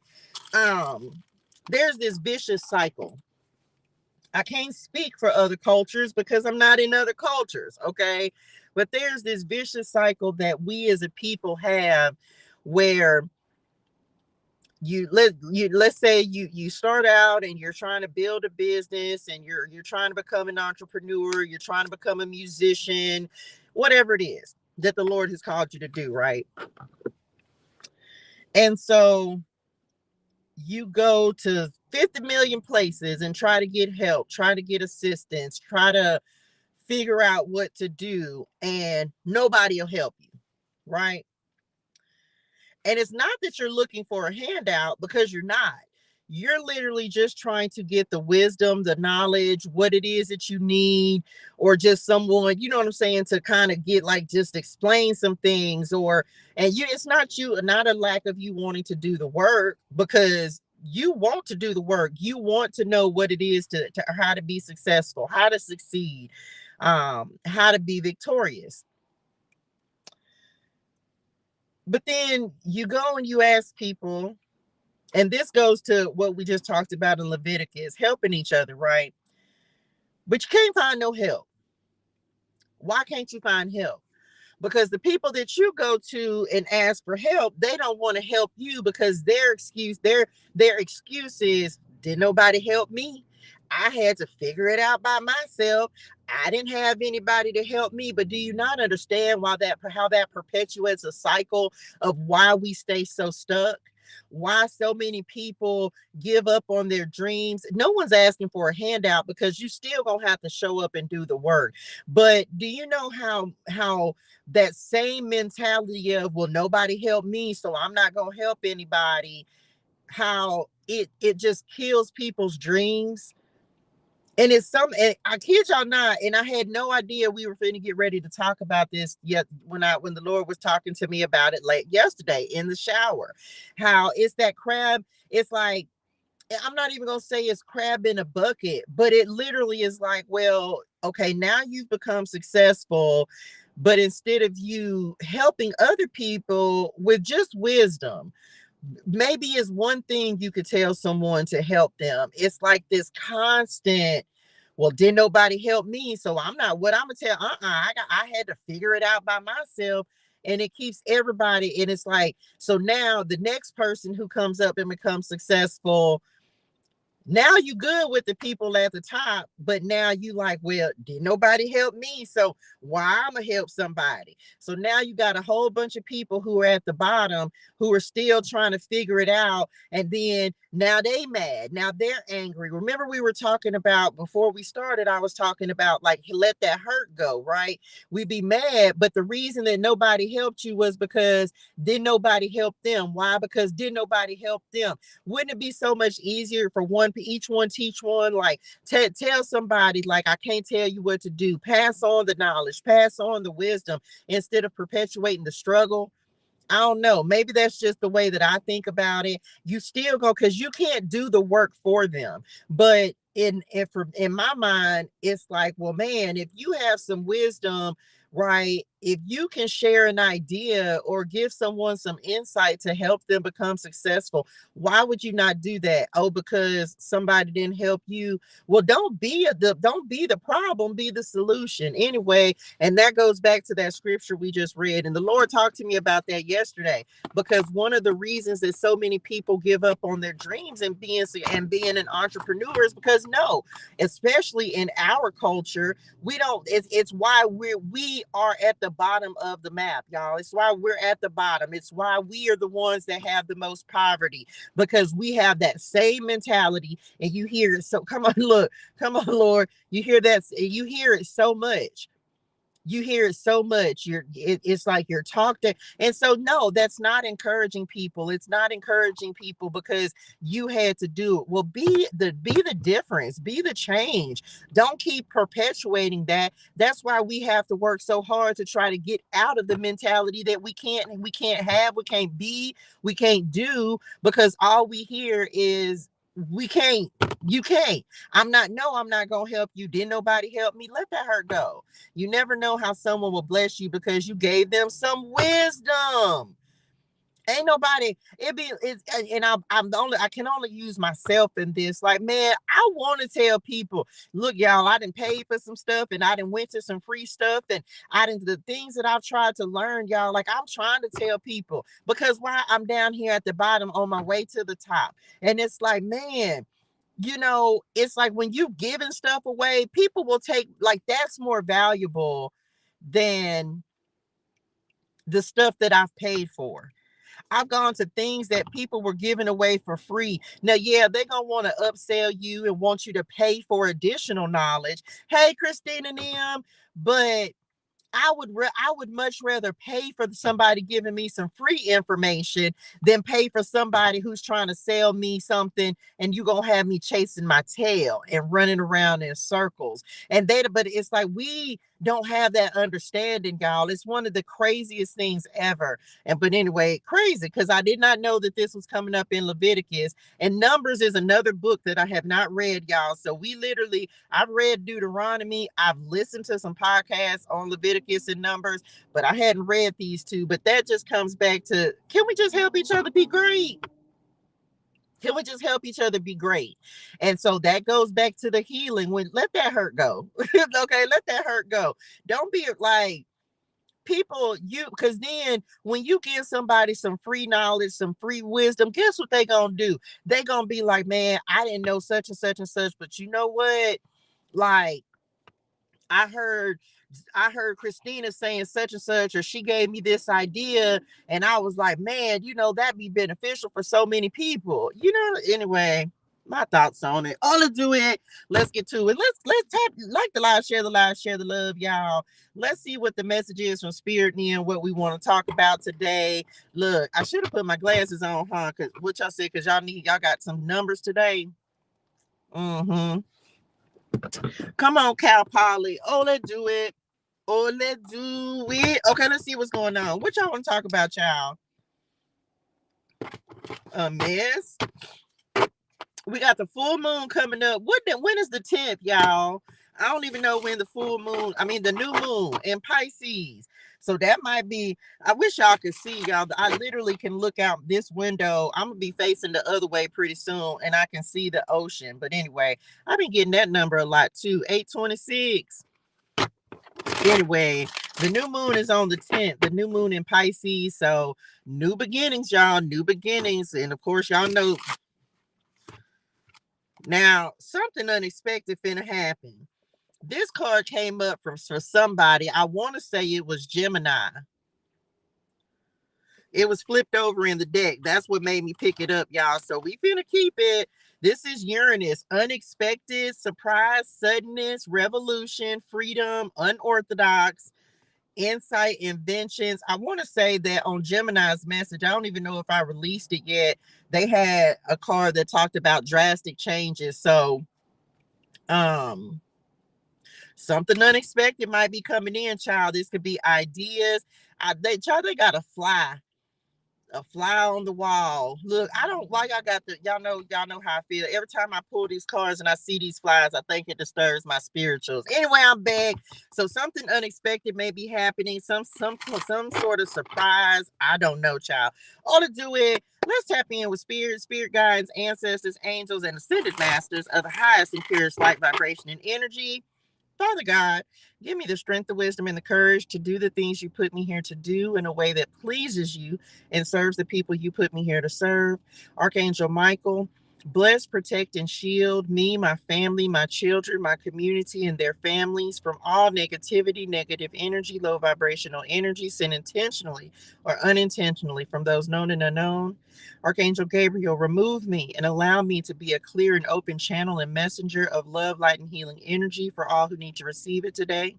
[SPEAKER 1] there's this vicious cycle. I can't speak for other cultures because I'm not in other cultures, okay? But there's this vicious cycle that we as a people have, where let's say you start out and you're trying to build a business, and you're trying to become an entrepreneur, you're trying to become a musician, whatever it is that the Lord has called you to do, right? And so you go to 50 million places and try to get help, try to get assistance, try to figure out what to do, and nobody will help you, right? And it's not that you're looking for a handout, because you're not. You're literally just trying to get the wisdom, the knowledge, what it is that you need, or just someone, you know what I'm saying, to kind of get, like, just explain some things. And it's not not a lack of you wanting to do the work, because you want to do the work. You want to know what it is to how to be successful, how to succeed, how to be victorious. But then you go and you ask people, and this goes to what we just talked about in Leviticus, helping each other, right? But you can't find no help. Why can't you find help? Because the people that you go to and ask for help, they don't want to help you, because their excuse is, did nobody help me? I had to figure it out by myself. I didn't have anybody to help me. But do you not understand how that perpetuates a cycle of why we stay so stuck? why so many people give up on their dreams. No one's asking for a handout because you still gonna have to show up and do the work. But do you know how that same mentality of, well, nobody helped me, so I'm not gonna help anybody, how it just kills people's dreams? And it's some, and I kid y'all not, and I had no idea we were finna get ready to talk about this yet when the Lord was talking to me about it late yesterday in the shower. How it's that crab, it's like, I'm not even gonna say it's crab in a bucket, but it literally is like, well, okay, now you've become successful, but instead of you helping other people with just wisdom, maybe it's one thing you could tell someone to help them. It's like this constant, well, didn't nobody help me, so I'm not, what I'm gonna tell, I had to figure it out by myself. And it keeps everybody, and it's like, so now the next person who comes up and becomes successful, now you good with the people at the top, but now you like, well, did nobody help me, so why I'm gonna help somebody? So now you got a whole bunch of people who are at the bottom who are still trying to figure it out, and then now they mad, now they're angry. Remember, we were talking about, before we started, I was talking about, like, let that hurt go, right? We be mad, but the reason that nobody helped you was because did nobody help them. Why? Because did nobody help them. Wouldn't it be so much easier for each one teach one? Like, tell somebody, like, I can't tell you what to do. Pass on the knowledge, pass on the wisdom, instead of perpetuating the struggle. I don't know. Maybe that's just the way that I think about it. You still go, because you can't do the work for them. But in my mind, it's like, well, man, if you have some wisdom, right? If you can share an idea or give someone some insight to help them become successful, why would you not do that? Oh, because somebody didn't help you. Well, don't be the problem, be the solution. Anyway, and that goes back to that scripture we just read. And the Lord talked to me about that yesterday, because one of the reasons that so many people give up on their dreams and being an entrepreneur is because, no, especially in our culture, we don't, it's why we are at the bottom of the map, y'all. It's why we're at the bottom. It's why we are the ones that have the most poverty, because we have that same mentality. And you hear it, so come on, look, come on, Lord, you hear that, you hear it so much. You hear it so much. It's like you're talked to. And so, no, that's not encouraging people. It's not encouraging people because you had to do it. Well, be the difference, be the change. Don't keep perpetuating that. That's why we have to work so hard to try to get out of the mentality that we can't have, we can't be, we can't do, because all we hear is, we can't, you can't, I'm not gonna help you, didn't nobody help me. Let that hurt go. You never know how someone will bless you because you gave them some wisdom. Ain't nobody, and I can only use myself in this. Like, man, I want to tell people, look, y'all, I didn't pay for some stuff, and I didn't went to some free stuff, and the things that I've tried to learn, y'all, like, I'm trying to tell people, because why, I'm down here at the bottom on my way to the top. And it's like, man, it's like when you giving stuff away, people will take, like, that's more valuable than the stuff that I've paid for. I've gone to things that people were giving away for free. Now, yeah, they're going to want to upsell you and want you to pay for additional knowledge. Hey, Christina and them, but I would much rather pay for somebody giving me some free information than pay for somebody who's trying to sell me something, and you gonna have me chasing my tail and running around in circles. But it's like, we don't have that understanding, y'all. It's one of the craziest things ever. But anyway, crazy, because I did not know that this was coming up in Leviticus. And Numbers is another book that I have not read, y'all. So I've read Deuteronomy. I've listened to some podcasts on Leviticus and Numbers, but I hadn't read these two. But that just comes back to, can we just help each other be great? Can we just help each other be great? And so that goes back to the healing. Let that hurt go. Okay, let that hurt go. Don't be like, people, because then when you give somebody some free knowledge, some free wisdom, guess what they gonna do? They gonna be like, man, I didn't know such and such and such, but you know what? Like, I heard I heard Christina saying such and such, or she gave me this idea, and I was like, man, that'd be beneficial for so many people. Anyway, my thoughts on it. All to do it. Let's get to it. Let's tap, like the live, share the love, y'all. Let's see what the message is from Spirit and what we want to talk about today. Look, I should have put my glasses on, huh? Cause what y'all said, cause y'all got some numbers today. Mm-hmm. Come on, Cal Polly. Oh, let's do it. Oh, let's do it. Okay, let's see what's going on. What y'all want to talk about, y'all? A mess. We got the full moon coming up. When is the 10th, y'all? I don't even know when the the new moon in Pisces. So that might be, I wish y'all could see, y'all. I literally can look out this window. I'm going to be facing the other way pretty soon, and I can see the ocean. But anyway, I've been getting that number a lot too, 826. Anyway, the new moon is on the 10th, the new moon in Pisces. So new beginnings, y'all, new beginnings. And of course, y'all know now something unexpected finna happen. This card came up for somebody. I want to say it was Gemini. It was flipped over in the deck. That's what made me pick it up, y'all. So we finna keep it. This is Uranus. Unexpected, surprise, suddenness, revolution, freedom, unorthodox, insight, inventions. I want to say that on Gemini's message, I don't even know if I released it yet. They had a card that talked about drastic changes. So, something unexpected might be coming in, child. This could be ideas. They got a fly on the wall. Look, I don't why y'all know how I feel. Every time I pull these cards and I see these flies, I think it disturbs my spirituals. Anyway, I'm back. So something unexpected may be happening, some sort of surprise. I don't know, child. All to do it. Let's tap in with spirit guides, ancestors, angels, and ascended masters of the highest and purest light, vibration, and energy. Father God, give me the strength, the wisdom, and the courage to do the things you put me here to do in a way that pleases you and serves the people you put me here to serve. Archangel Michael, bless, protect, and shield me, my family, my children, my community, and their families from all negativity, negative energy, low vibrational energy sent intentionally or unintentionally from those known and unknown. Archangel Gabriel, remove me and allow me to be a clear and open channel and messenger of love, light, and healing energy for all who need to receive it today.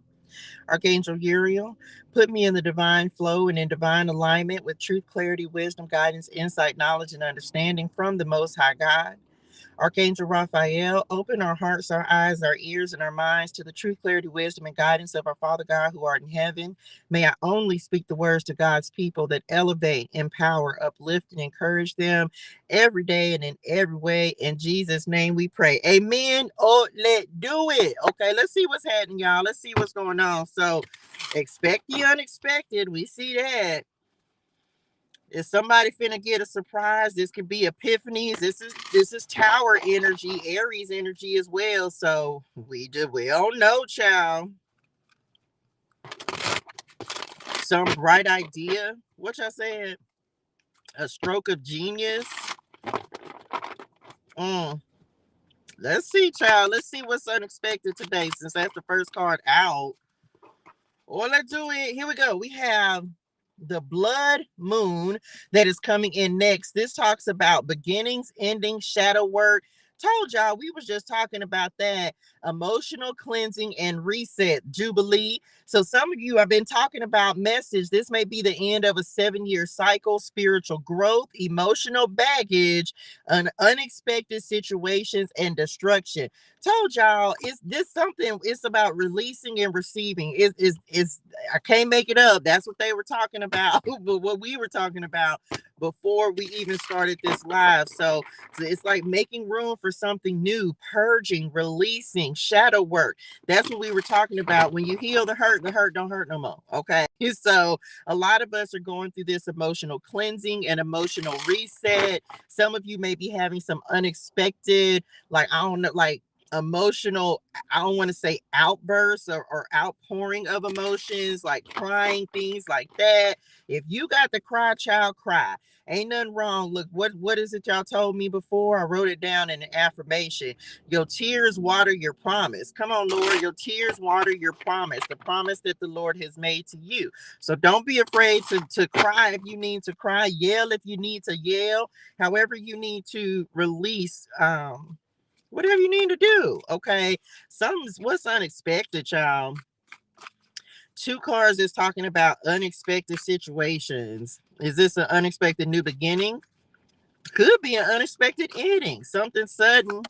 [SPEAKER 1] Archangel Uriel, put me in the divine flow and in divine alignment with truth, clarity, wisdom, guidance, insight, knowledge, and understanding from the Most High God. Archangel Raphael, open our hearts, our eyes, our ears, and our minds to the truth, clarity, wisdom, and guidance of our Father God who art in heaven. May I only speak the words to God's people that elevate, empower, uplift, and encourage them every day and in every way. In Jesus' name we pray. Amen. Oh, let's do it. Okay, let's see what's happening, y'all. Let's see what's going on. So expect the unexpected. We see that. Is somebody finna get a surprise? This could be epiphanies. This is Tower energy, Aries energy as well. So we don't know, child. Some bright idea. What y'all said? A stroke of genius. Let's see, child. Let's see what's unexpected today, since that's the first card out. Or let's do it. Here we go. We have the blood moon that is coming in next. This talks about beginnings, endings, shadow work. Told y'all we was just talking about that. Emotional cleansing and reset, Jubilee. So some of you have been talking about message. This may be the end of a 7-year cycle, spiritual growth, emotional baggage, unexpected situations, and destruction. Told y'all it's about releasing and receiving. I can't make it up. That's what they were talking about, but what we were talking about before we even started this live. So it's like making room for something new, purging, releasing, shadow work. That's what we were talking about. When you heal the hurt don't hurt no more. Okay. So a lot of us are going through this emotional cleansing and emotional reset. Some of you may be having some unexpected, like, I don't know, like emotional, I don't want to say outbursts or outpouring of emotions, like crying, things like that. If you got to cry, child, cry. Ain't nothing wrong. Look, what is it y'all told me before? I wrote it down in an affirmation. Your tears water your promise. Come on, Lord. Your tears water your promise, the promise that the Lord has made to you. So don't be afraid to cry if you need to cry. Yell if you need to yell. However you need to release whatever you need to do. Okay. What's unexpected, y'all? Two cards is talking about unexpected situations. Is this an unexpected new beginning? Could be an unexpected ending, something sudden.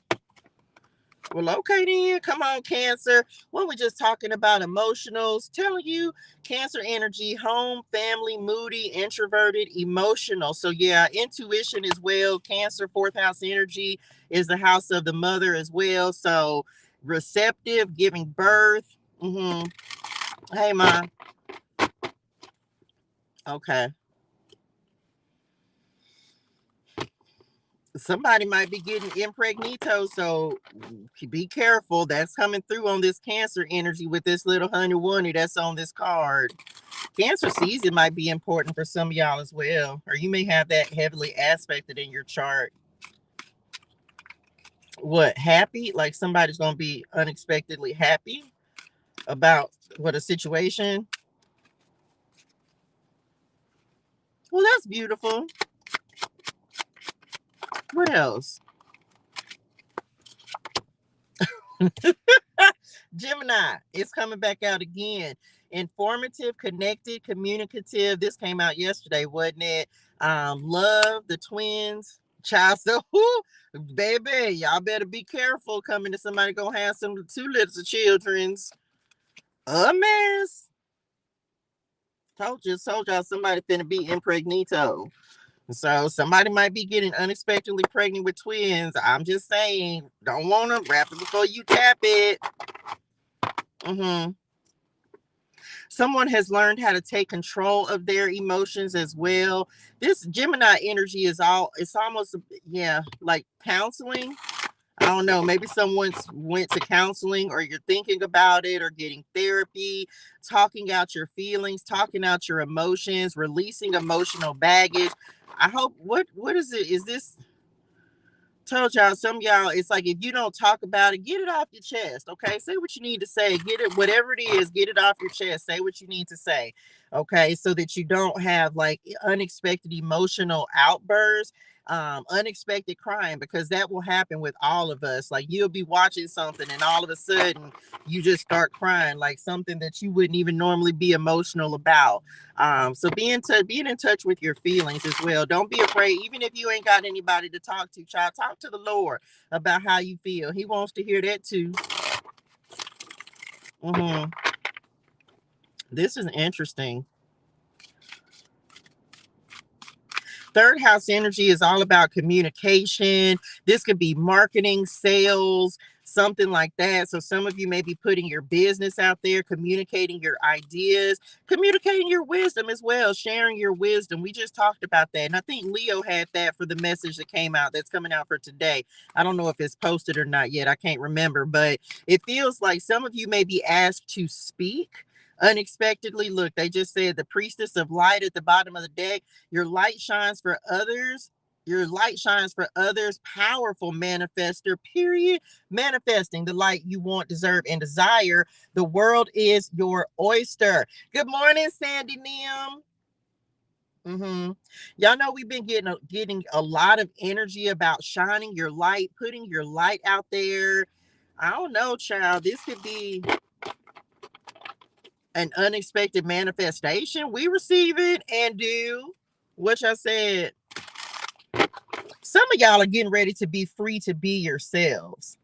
[SPEAKER 1] Well, okay then. Come on, Cancer. What we just talking about emotionals. Telling you, Cancer energy, home, family, moody, introverted, emotional. So yeah, intuition as well. Cancer, fourth house energy is the house of the mother as well. So receptive, giving birth. Hey, Ma. Okay. Somebody might be getting impregnito, so be careful. That's coming through on this Cancer energy with this little honey wunny that's on this card. Cancer season might be important for some of y'all as well, or you may have that heavily aspected in your chart. What, happy? Like somebody's going to be unexpectedly happy about what a situation? Well, that's beautiful. What else? Gemini, it's coming back out again. Informative, connected, communicative. This came out yesterday, wasn't it? Love, the twins, child. So, baby, y'all better be careful coming to somebody gonna have some two little children's. A mess. Told y'all somebody finna be impregnito. So somebody might be getting unexpectedly pregnant with twins. I'm just saying, don't want to wrap it before you tap it. Someone has learned how to take control of their emotions as well. This Gemini energy is it's almost, yeah, like counseling. I don't know, maybe someone went to counseling, or you're thinking about it, or getting therapy, talking out your feelings, talking out your emotions, releasing emotional baggage. I hope, what is it? Is this, told y'all, some of y'all, it's like if you don't talk about it, get it off your chest. Okay, say what you need to say, get it, whatever it is, get it off your chest, say what you need to say. Okay, so that you don't have like unexpected emotional outbursts, unexpected crying, because that will happen with all of us. Like you'll be watching something and all of a sudden you just start crying, like something that you wouldn't even normally be emotional about. So being in touch with your feelings as well. Don't be afraid, even if you ain't got anybody to talk to, child. Talk to the Lord about how you feel. He wants to hear that too. This is interesting. Third house energy is all about communication. This could be marketing, sales, something like that. So some of you may be putting your business out there, communicating your ideas, communicating your wisdom as well, sharing your wisdom. We just talked about that. And I think Leo had that for the message that came out, that's coming out for today. I don't know if it's posted or not yet. I can't remember, but it feels like some of you may be asked to speak unexpectedly. Look, they just said the priestess of light at the bottom of the deck. Your light shines for others. Your light shines for others. Powerful manifester, period. Manifesting the light you want, deserve, and desire. The world is your oyster. Good morning, Sandy Nim. Y'all know we've been getting a lot of energy about shining your light, putting your light out there. I don't know, child. This could be an unexpected manifestation. We receive it and do. Which I said, some of y'all are getting ready to be free to be yourselves.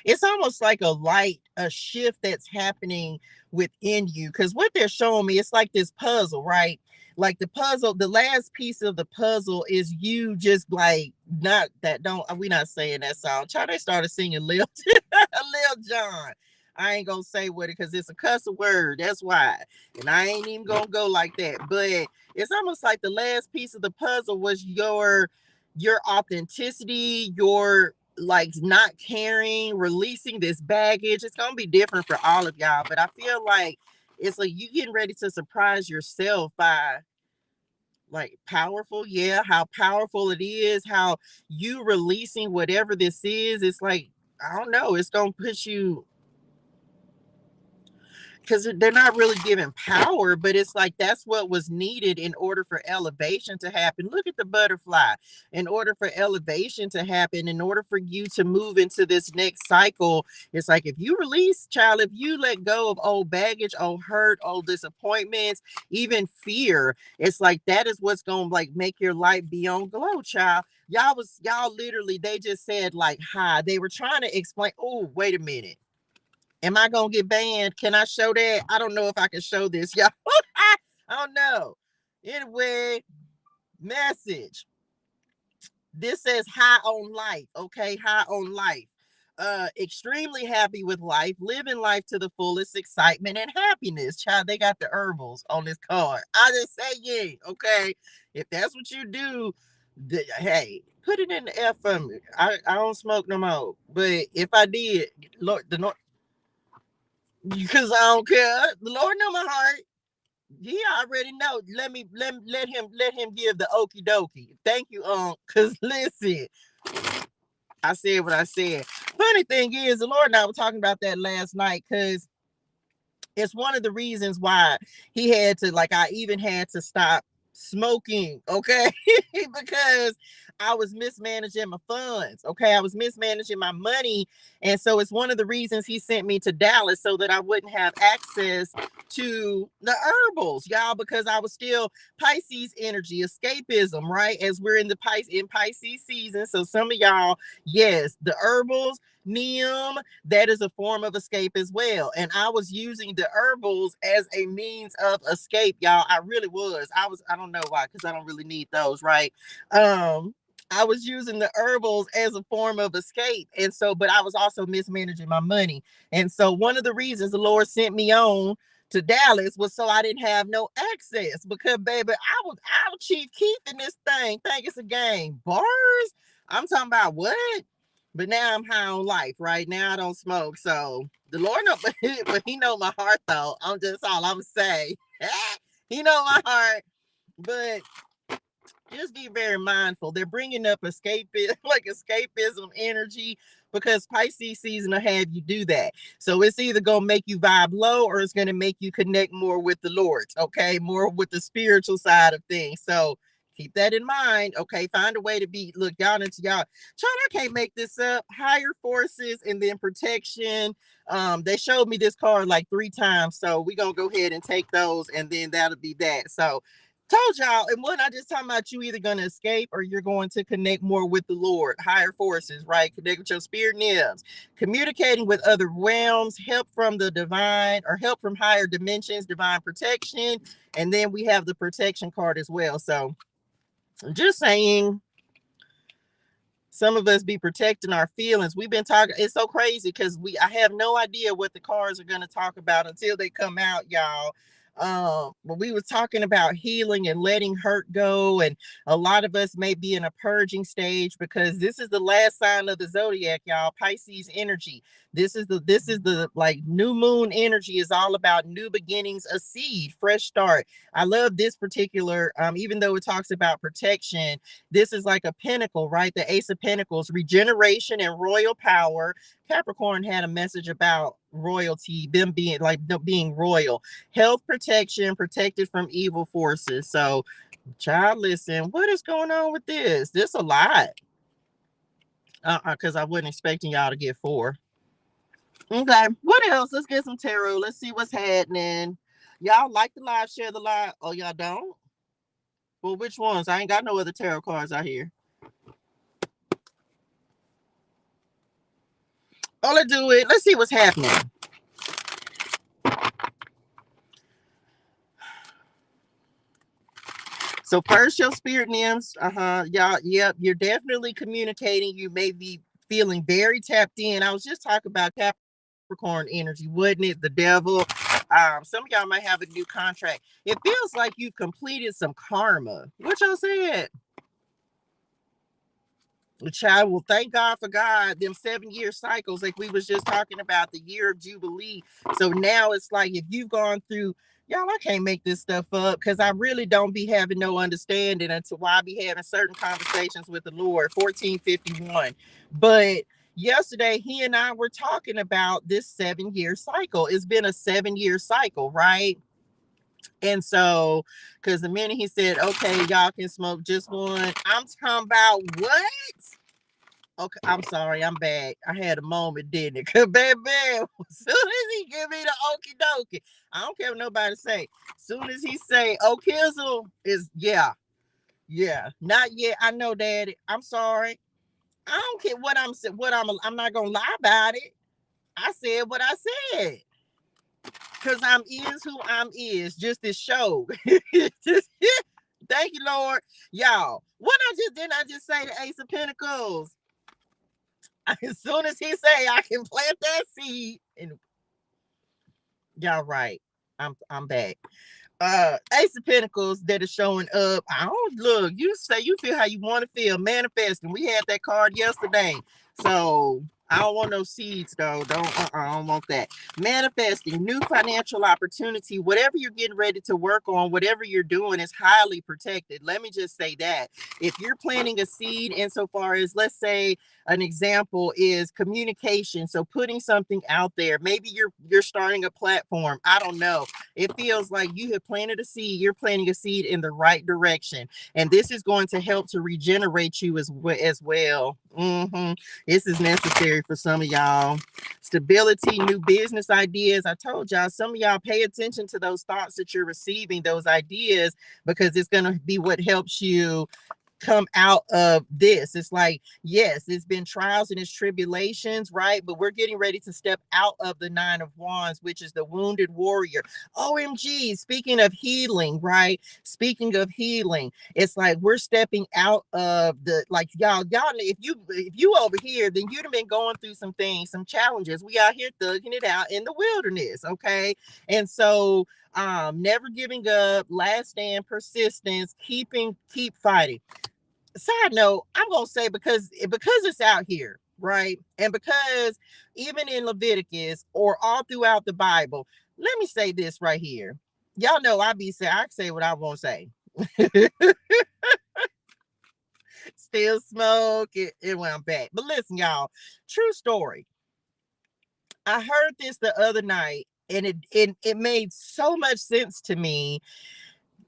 [SPEAKER 1] It's almost like a shift that's happening within you. Because what they're showing me, it's like this puzzle, right? Like the puzzle, the last piece of the puzzle is you just like, not that, don't, we not saying that song. Child, they started singing Lil Jon. I ain't gonna say what it, because it's a cuss word. That's why. And I ain't even gonna go like that. But it's almost like the last piece of the puzzle was your authenticity, your like not carrying, releasing this baggage. It's gonna be different for all of y'all, but I feel like it's like you getting ready to surprise yourself by like powerful, yeah, how powerful it is, how you releasing whatever this is. It's like, I don't know, it's gonna put you, because they're not really giving power, but it's like that's what was needed in order for elevation to happen. Look at the butterfly. In order for elevation to happen, in order for you to move into this next cycle, it's like if you release, child, if you let go of old baggage, old hurt, old disappointments, even fear, it's like that is what's gonna like make your light beyond glow, child. Y'all literally, they just said like hi. They were trying to explain. Oh, wait a minute. Am I gonna get banned? Can I show that? I don't know if I can show this, y'all. I don't know. Anyway, message. This says high on life. Okay, high on life. Extremely happy with life, living life to the fullest, excitement and happiness. Child, they got the herbals on this card. I just say yeah. Okay, if that's what you do, hey, put it in the F for me. I don't smoke no more. But if I did, Lord, because I don't care. The Lord know my heart. He already know. Let him give the okie dokie. Thank you, cause listen, I said what I said. Funny thing is, the Lord and I were talking about that last night, cause it's one of the reasons why he had to, like, I even had to stop smoking, okay? Because I was mismanaging my funds, okay? I was mismanaging my money. And so it's one of the reasons he sent me to Dallas, so that I wouldn't have access to the herbals, y'all, because I was still Pisces energy, escapism, right? As we're in the Pisces season. So some of y'all, yes, the herbals, neem, that is a form of escape as well. And I was using the herbals as a means of escape, y'all. I really was. I don't know why, because I don't really need those, right? I was using the herbals as a form of escape. And so, but I was also mismanaging my money. And so one of the reasons the Lord sent me on to Dallas was so I didn't have no access, because baby, I was Chief Keef in this thing. Think it's a game. Bars? I'm talking about what? But now I'm high on life, right? Now I don't smoke. So the Lord know, but he know my heart though. I'm just all I'm say. He know my heart. But just be very mindful. They're bringing up escapism, like escapism energy, because Pisces season will have you do that. So it's either going to make you vibe low, or it's going to make you connect more with the Lord, okay? More with the spiritual side of things. So keep that in mind, okay? Find a way to be, look, y'all, I can't make this up. Higher forces and then protection. They showed me this card like 3 times. So we're going to go ahead and take those, and then that'll be that. So told y'all, and what I just talking about, you either going to escape or you're going to connect more with the Lord, higher forces, right? Connect with your spirit nibs, communicating with other realms, help from the divine, or help from higher dimensions, divine protection. And then we have the protection card as well. So I'm just saying, some of us be protecting our feelings. We've been talking, it's so crazy because I have no idea what the cards are going to talk about until they come out, y'all. But we were talking about healing and letting hurt go, and a lot of us may be in a purging stage, because this is the last sign of the zodiac, y'all. Pisces energy. This is the like new moon energy, is all about new beginnings, a seed, fresh start. I love this particular, even though it talks about protection, this is like a pinnacle, right? The Ace of Pentacles, regeneration and royal power. Capricorn had a message about royalty, them being royal, health protection, protected from evil forces. So, child, listen, what is going on with this? This a lot. Because I wasn't expecting y'all to get 4. Okay, what else? Let's get some tarot. Let's see what's happening. Y'all like the live, share the live. Oh, y'all don't? Well, which ones? I ain't got no other tarot cards out here. Oh, let's do it. Let's see what's happening. So first, your spirit nymphs, y'all, yep, you're definitely communicating. You may be feeling very tapped in. I was just talking about Capricorn energy, wasn't it? The devil. Some of y'all might have a new contract. It feels like you've completed some karma. What y'all said? Child, well, thank God for God, them 7-year cycles, like we was just talking about, the year of Jubilee. So now it's like, if you've gone through, y'all, I can't make this stuff up because I really don't be having no understanding until why I be having certain conversations with the Lord. 1451. But yesterday, he and I were talking about this 7-year cycle. It's been a 7-year cycle, right? And so, because the minute he said, okay, y'all can smoke just one, I'm talking about what? Okay, I'm sorry, I'm back. I had a moment, didn't it? Cause baby, as soon as he give me the okie dokie, I don't care what nobody say. As soon as he say, "Oh, Kizzle," is yeah, not yet. I know, Daddy. I'm sorry. I don't care what I'm saying. I'm not gonna lie about it. I said what I said. Cause I'm is who I'm is. Just this show. Thank you, Lord. Y'all. What didn't I just say the Ace of Pentacles? As soon as he say I can plant that seed, and y'all right, I'm back. Ace of Pentacles that is showing up. I don't look. You say you feel how you want to feel. Manifesting. We had that card yesterday, so I don't want no seeds though. I don't want that. Manifesting new financial opportunity. Whatever you're getting ready to work on, whatever you're doing is highly protected. Let me just say that. If you're planting a seed, insofar as, let's say, an example is communication. So putting something out there. Maybe you're starting a platform. I don't know. It feels like you have planted a seed. You're planting a seed in the right direction, and this is going to help to regenerate you as well. This is necessary for some of y'all. Stability, new business ideas. I told y'all, some of y'all pay attention to those thoughts that you're receiving, those ideas, because it's going to be what helps you come out of this. It's like, yes, it's been trials and it's tribulations, right? But we're getting ready to step out of the 9 of Wands, which is the wounded warrior. OMG, speaking of healing, right? Speaking of healing, it's like we're stepping out of the, like, y'all, if you over here, then you'd have been going through some things, some challenges. We out here thugging it out in the wilderness, okay? And so never giving up, last stand, persistence, keep fighting. Side note, I'm gonna say, because it's out here, right? And because even in Leviticus or all throughout the Bible, let me say this right here. Y'all know I say what I won't say. Still smoke it when I'm back. But listen, y'all, true story. I heard this the other night, and it made so much sense to me.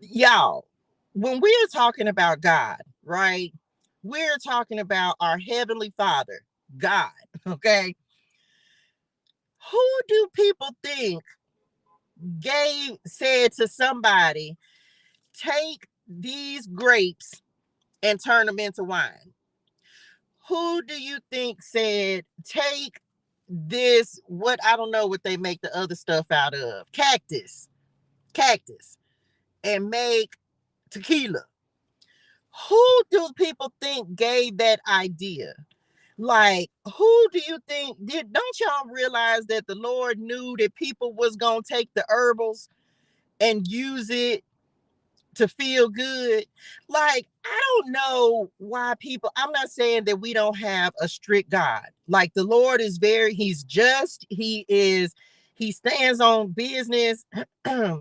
[SPEAKER 1] Y'all, when we are talking about God, right? We're talking about our Heavenly Father, God, okay? Who do people think said to somebody, take these grapes and turn them into wine? Who do you think said, take this, what, I don't know what they make the other stuff out of, cactus, and make tequila? Who do people think gave that idea? Like, who do you think don't y'all realize that the Lord knew that people was gonna take the herbals and use it to feel good? Like, I don't know why people, I'm not saying that we don't have a strict God. Like, the Lord is he's just, he stands on business.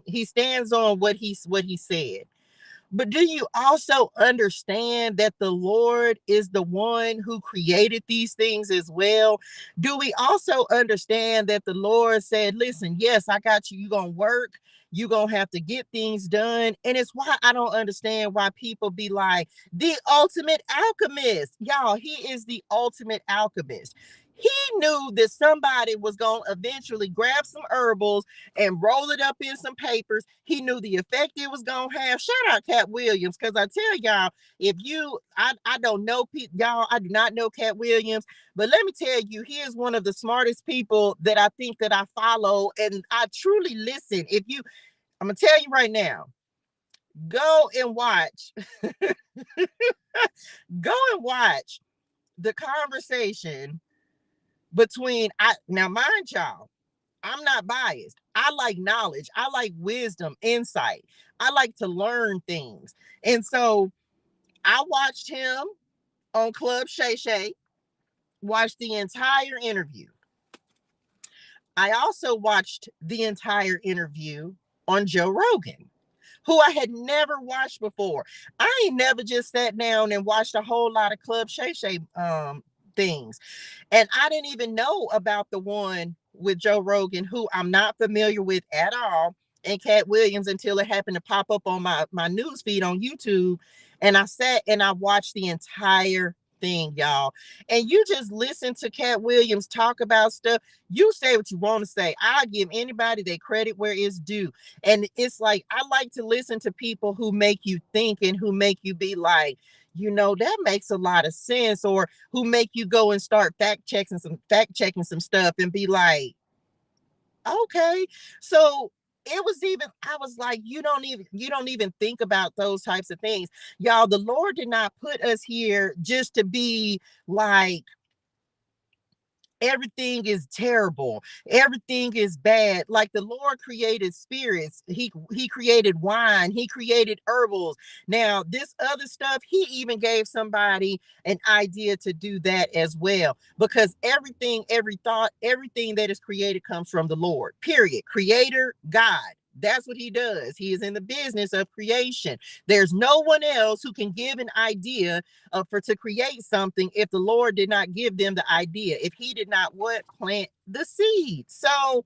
[SPEAKER 1] He stands on what he said. But do you also understand that the Lord is the one who created these things as well? Do we also understand that the Lord said, listen, yes, I got you. You're going to work. You're going to have to get things done. And it's why I don't understand why people be like, the ultimate alchemist. Y'all, he is the ultimate alchemist. He knew that somebody was going to eventually grab some herbals and roll it up in some papers. He knew the effect it was going to have. Shout out Cat Williams, because I tell y'all, I don't know y'all, I do not know Cat Williams, but let me tell you, he is one of the smartest people that I think that I follow, and I truly listen. I'm going to tell you right now, go and watch the conversation between, now mind y'all, I'm not biased. I like knowledge. I like wisdom, insight. I like to learn things. And so I watched him on Club Shay Shay. Watched the entire interview. I also watched the entire interview on Joe Rogan, who I had never watched before. I ain't never just sat down and watched a whole lot of Club Shay Shay things. And I didn't even know about the one with Joe Rogan, who I'm not familiar with at all, and Cat Williams, until it happened to pop up on my news feed on YouTube. And I sat and I watched the entire thing, y'all. And you just listen to Cat Williams talk about stuff. You say what you want to say. I give anybody their credit where it's due. And it's like, I like to listen to people who make you think and who make you be like, you know, that makes a lot of sense, or who make you go and start fact checking some stuff and be like, okay. So it was even, I was like, you don't even think about those types of things. Y'all, the Lord did not put us here just to be like, everything is terrible, everything is bad. Like, the Lord created spirits, he created wine, he created herbals. Now this other stuff, he even gave somebody an idea to do that as well, because everything, every thought, everything that is created comes from the Lord, period. Creator, God. That's what he does. He is in the business of creation. There's no one else who can give an idea to create something if the Lord did not give them the idea, if he did not plant the seed. So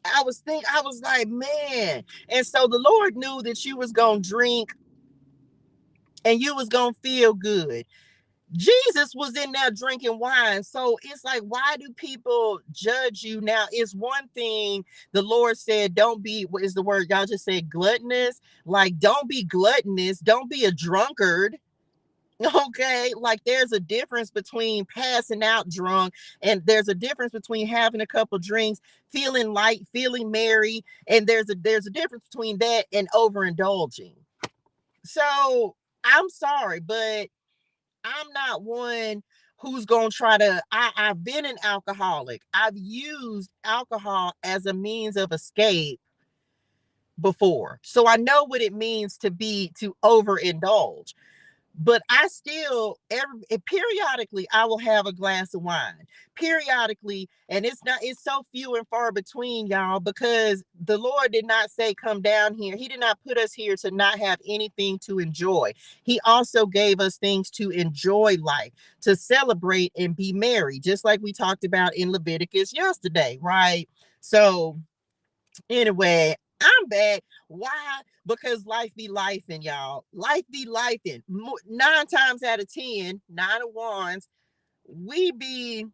[SPEAKER 1] I was like, man. And so the Lord knew that you was gonna drink and you was gonna feel good. Jesus was in there drinking wine. So it's like, why do people judge you? Now, it's one thing the Lord said, don't be, what is the word? Y'all just said gluttonous. Like, don't be gluttonous. Don't be a drunkard. Okay. Like, there's a difference between passing out drunk, and there's a difference between having a couple drinks, feeling light, feeling merry. And there's a difference between that and overindulging. So I'm sorry, but I'm not one who's going to try to, I've been an alcoholic. I've used alcohol as a means of escape before. So I know what it means to overindulge. But I still, periodically, I will have a glass of wine. Periodically, and it's so few and far between, y'all, because the Lord did not say, come down here. He did not put us here to not have anything to enjoy. He also gave us things to enjoy life, to celebrate and be merry, just like we talked about in Leviticus yesterday, right? So anyway, I'm back. Why? Because life be lifing, y'all. Life be lifing. 9 times out of 10, 9 of wands, life be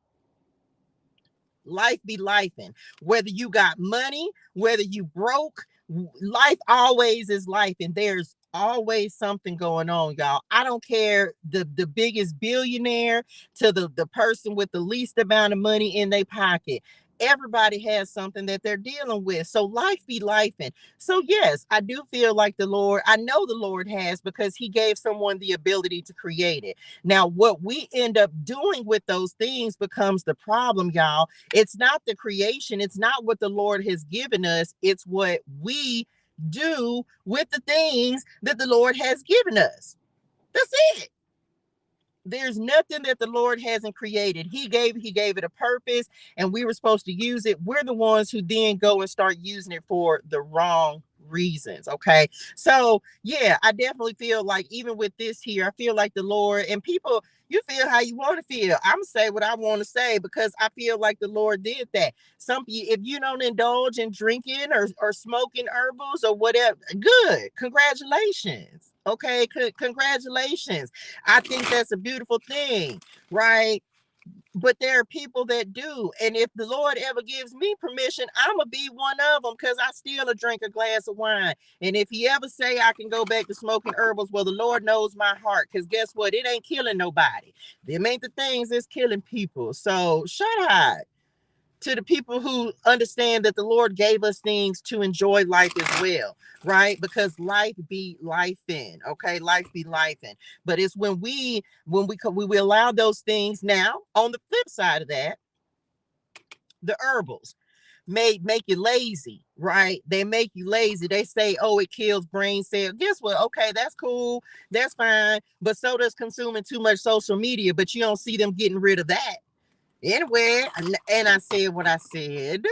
[SPEAKER 1] lifing. Whether you got money, whether you broke, life always is life, and there's always something going on, y'all. I don't care, the biggest billionaire to the person with the least amount of money in their pocket. Everybody has something that they're dealing with. So life be lifing. So yes, I do feel like I know the Lord has, because he gave someone the ability to create it. Now, what we end up doing with those things becomes the problem, y'all. It's not the creation. It's not what the Lord has given us. It's what we do with the things that the Lord has given us. That's it. There's nothing that the Lord hasn't created. He gave it a purpose, and we were supposed to use it. We're the ones who then go and start using it for the wrong reasons. Okay. So yeah, I definitely feel like, even with this here, I feel like the Lord, and people, you feel how you want to feel. I'm gonna say what I want to say, because I feel like the Lord did that. If you don't indulge in drinking or smoking herbals or whatever, good. Congratulations. Okay. Congratulations. I think that's a beautiful thing, right? But there are people that do. And if the Lord ever gives me permission, I'm going to be one of them, because I still drink a glass of wine. And if he ever say I can go back to smoking herbals, well, the Lord knows my heart, because guess what? It ain't killing nobody. Them ain't the things that's killing people. So shut up to the people who understand that the Lord gave us things to enjoy life as well, right? Because life be life in, okay? Life be life in. But it's when we allow those things. Now, on the flip side of that, the herbals. make you lazy, right? They make you lazy. They say, oh, it kills brain cells. Guess what? Okay, that's cool. That's fine. But so does consuming too much social media, but you don't see them getting rid of that. Anyway, and I said what I said.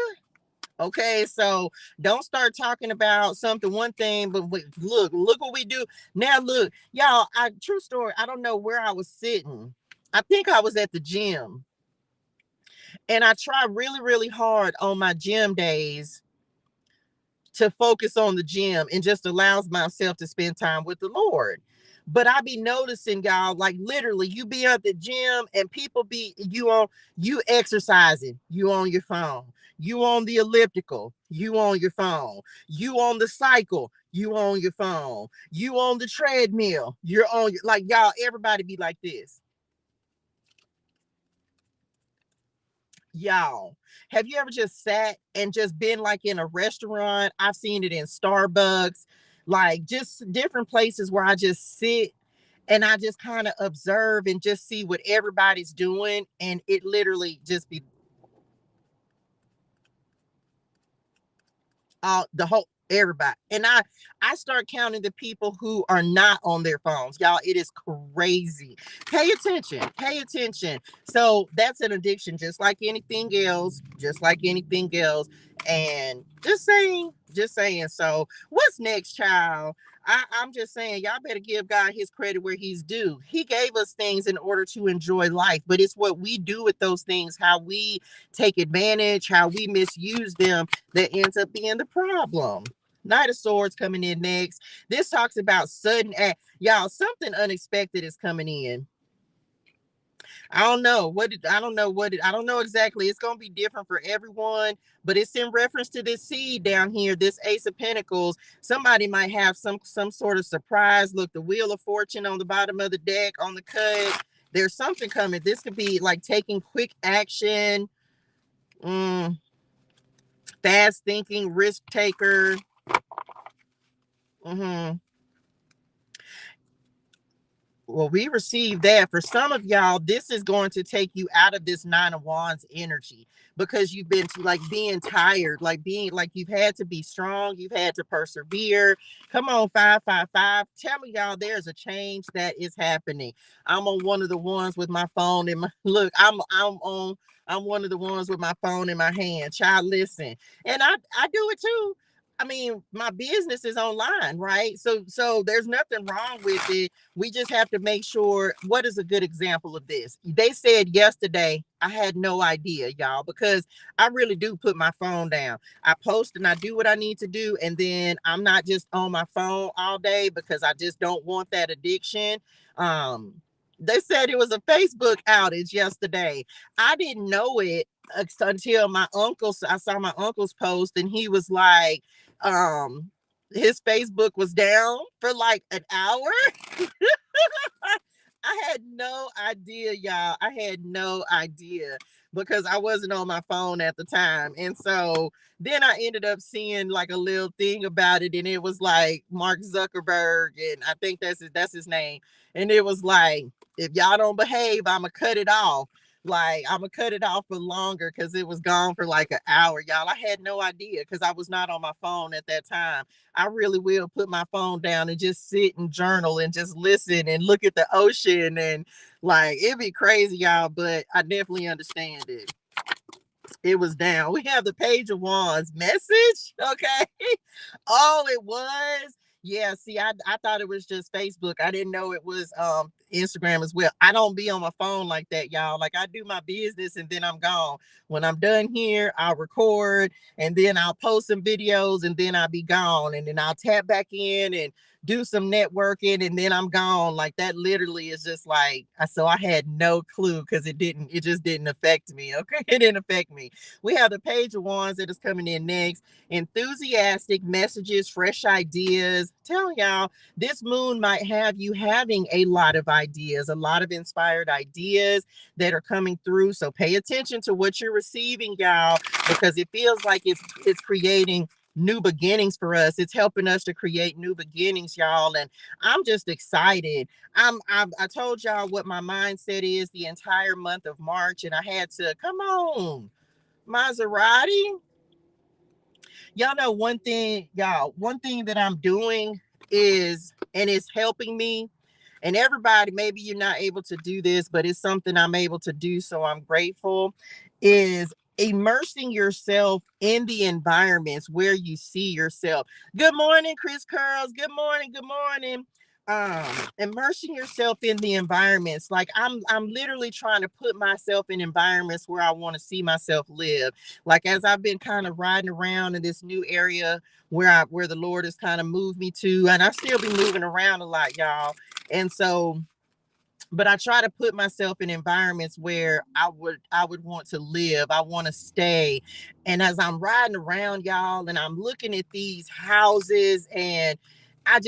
[SPEAKER 1] Okay, so don't start talking about something, one thing, but look what we do. Now, look, y'all, true story, I don't know where I was sitting. I think I was at the gym. And I try really, really hard on my gym days to focus on the gym and just allows myself to spend time with the Lord. But I be noticing, y'all, like literally you be at the gym and people be you exercising, you on your phone, you on the elliptical, you on your phone, you on the cycle, you on your phone, you on the treadmill, you're on your, like, y'all, everybody be like this. Y'all, have you ever just sat and just been like in a restaurant? I've seen it in Starbucks, like just different places where I just sit and I just kind of observe and just see what everybody's doing. And it literally just be the whole everybody. And I start counting the people who are not on their phones. Y'all, it is crazy. Pay attention. Pay attention. So that's an addiction, just like anything else, just like anything else. And just saying, just saying. So what's next, child? I'm just saying, y'all better give God his credit where he's due. He gave us things in order to enjoy life, but it's what we do with those things, how we take advantage, how we misuse them, that ends up being the problem. Knight of Swords coming in next. This talks about sudden y'all, something unexpected is coming in. I don't know I don't know exactly. It's going to be different for everyone, but it's in reference to this seed down here, this Ace of Pentacles. Somebody might have some sort of surprise. Look, the Wheel of Fortune on the bottom of the deck on the cut. There's something coming. This could be like taking quick action. Fast thinking, risk taker. Well, we received that. For some of y'all, this is going to take you out of this Nine of Wands energy, because you've been like being tired, like being like you've had to be strong, you've had to persevere. Come on, 555. Tell me, y'all, there's a change that is happening. I'm on one of the ones with my phone in my look. I'm one of the ones with my phone in my hand. Child, listen, and I do it too. I mean, my business is online, right? So there's nothing wrong with it. We just have to make sure. What is a good example of this? They said yesterday, I had no idea, y'all, because I really do put my phone down. I post and I do what I need to do, and then I'm not just on my phone all day because I just don't want that addiction. They said it was a Facebook outage yesterday. I didn't know it until I saw my uncle's post, and he was like, his Facebook was down for like an hour. I had no idea, y'all. I had no idea because I wasn't on my phone at the time. And so then I ended up seeing like a little thing about it, and it was like Mark Zuckerberg, and I think that's his name. And it was like, if y'all don't behave, I'ma cut it off. Like, I'm gonna cut it off for longer because it was gone for like an hour, y'all. I had no idea because I was not on my phone at that time. I really will put my phone down and just sit and journal and just listen and look at the ocean, and like it'd be crazy, y'all. But I definitely understand it. It was down. We have the Page of Wands message. Okay. Oh, it was. Yeah, see, I thought it was just Facebook. I didn't know it was Instagram as well. I don't be on my phone like that, y'all. Like, I do my business and then I'm gone. When I'm done here, I'll record and then I'll post some videos and then I'll be gone. And then I'll tap back in and do some networking and then I'm gone. Like, that literally is just like, so I had no clue because it just didn't affect me. Okay. It didn't affect me. We have the Page of Wands that is coming in next. Enthusiastic messages, fresh ideas. Tell y'all, this moon might have you having a lot of ideas, a lot of inspired ideas that are coming through. So pay attention to what you're receiving, y'all, because it feels like it's creating new beginnings for us. It's helping us to create new beginnings, y'all. And I'm just excited. I told y'all what my mindset is the entire month of March, and I had to come on, Maserati. Y'all know one thing, one thing that I'm doing is, and it's helping me, and everybody, maybe you're not able to do this, but it's something I'm able to do, so I'm grateful, is immersing yourself in the environments where you see yourself. Good morning, Chris Curls. Good morning. Good morning. Immersing yourself in the environments. Like I'm literally trying to put myself in environments where I want to see myself live. Like as I've been kind of riding around in this new area where the Lord has kind of moved me to, and I still be moving around a lot, y'all. And so, but I try to put myself in environments where I would want to live. I want to stay. And as I'm riding around, y'all, and I'm looking at these houses, and I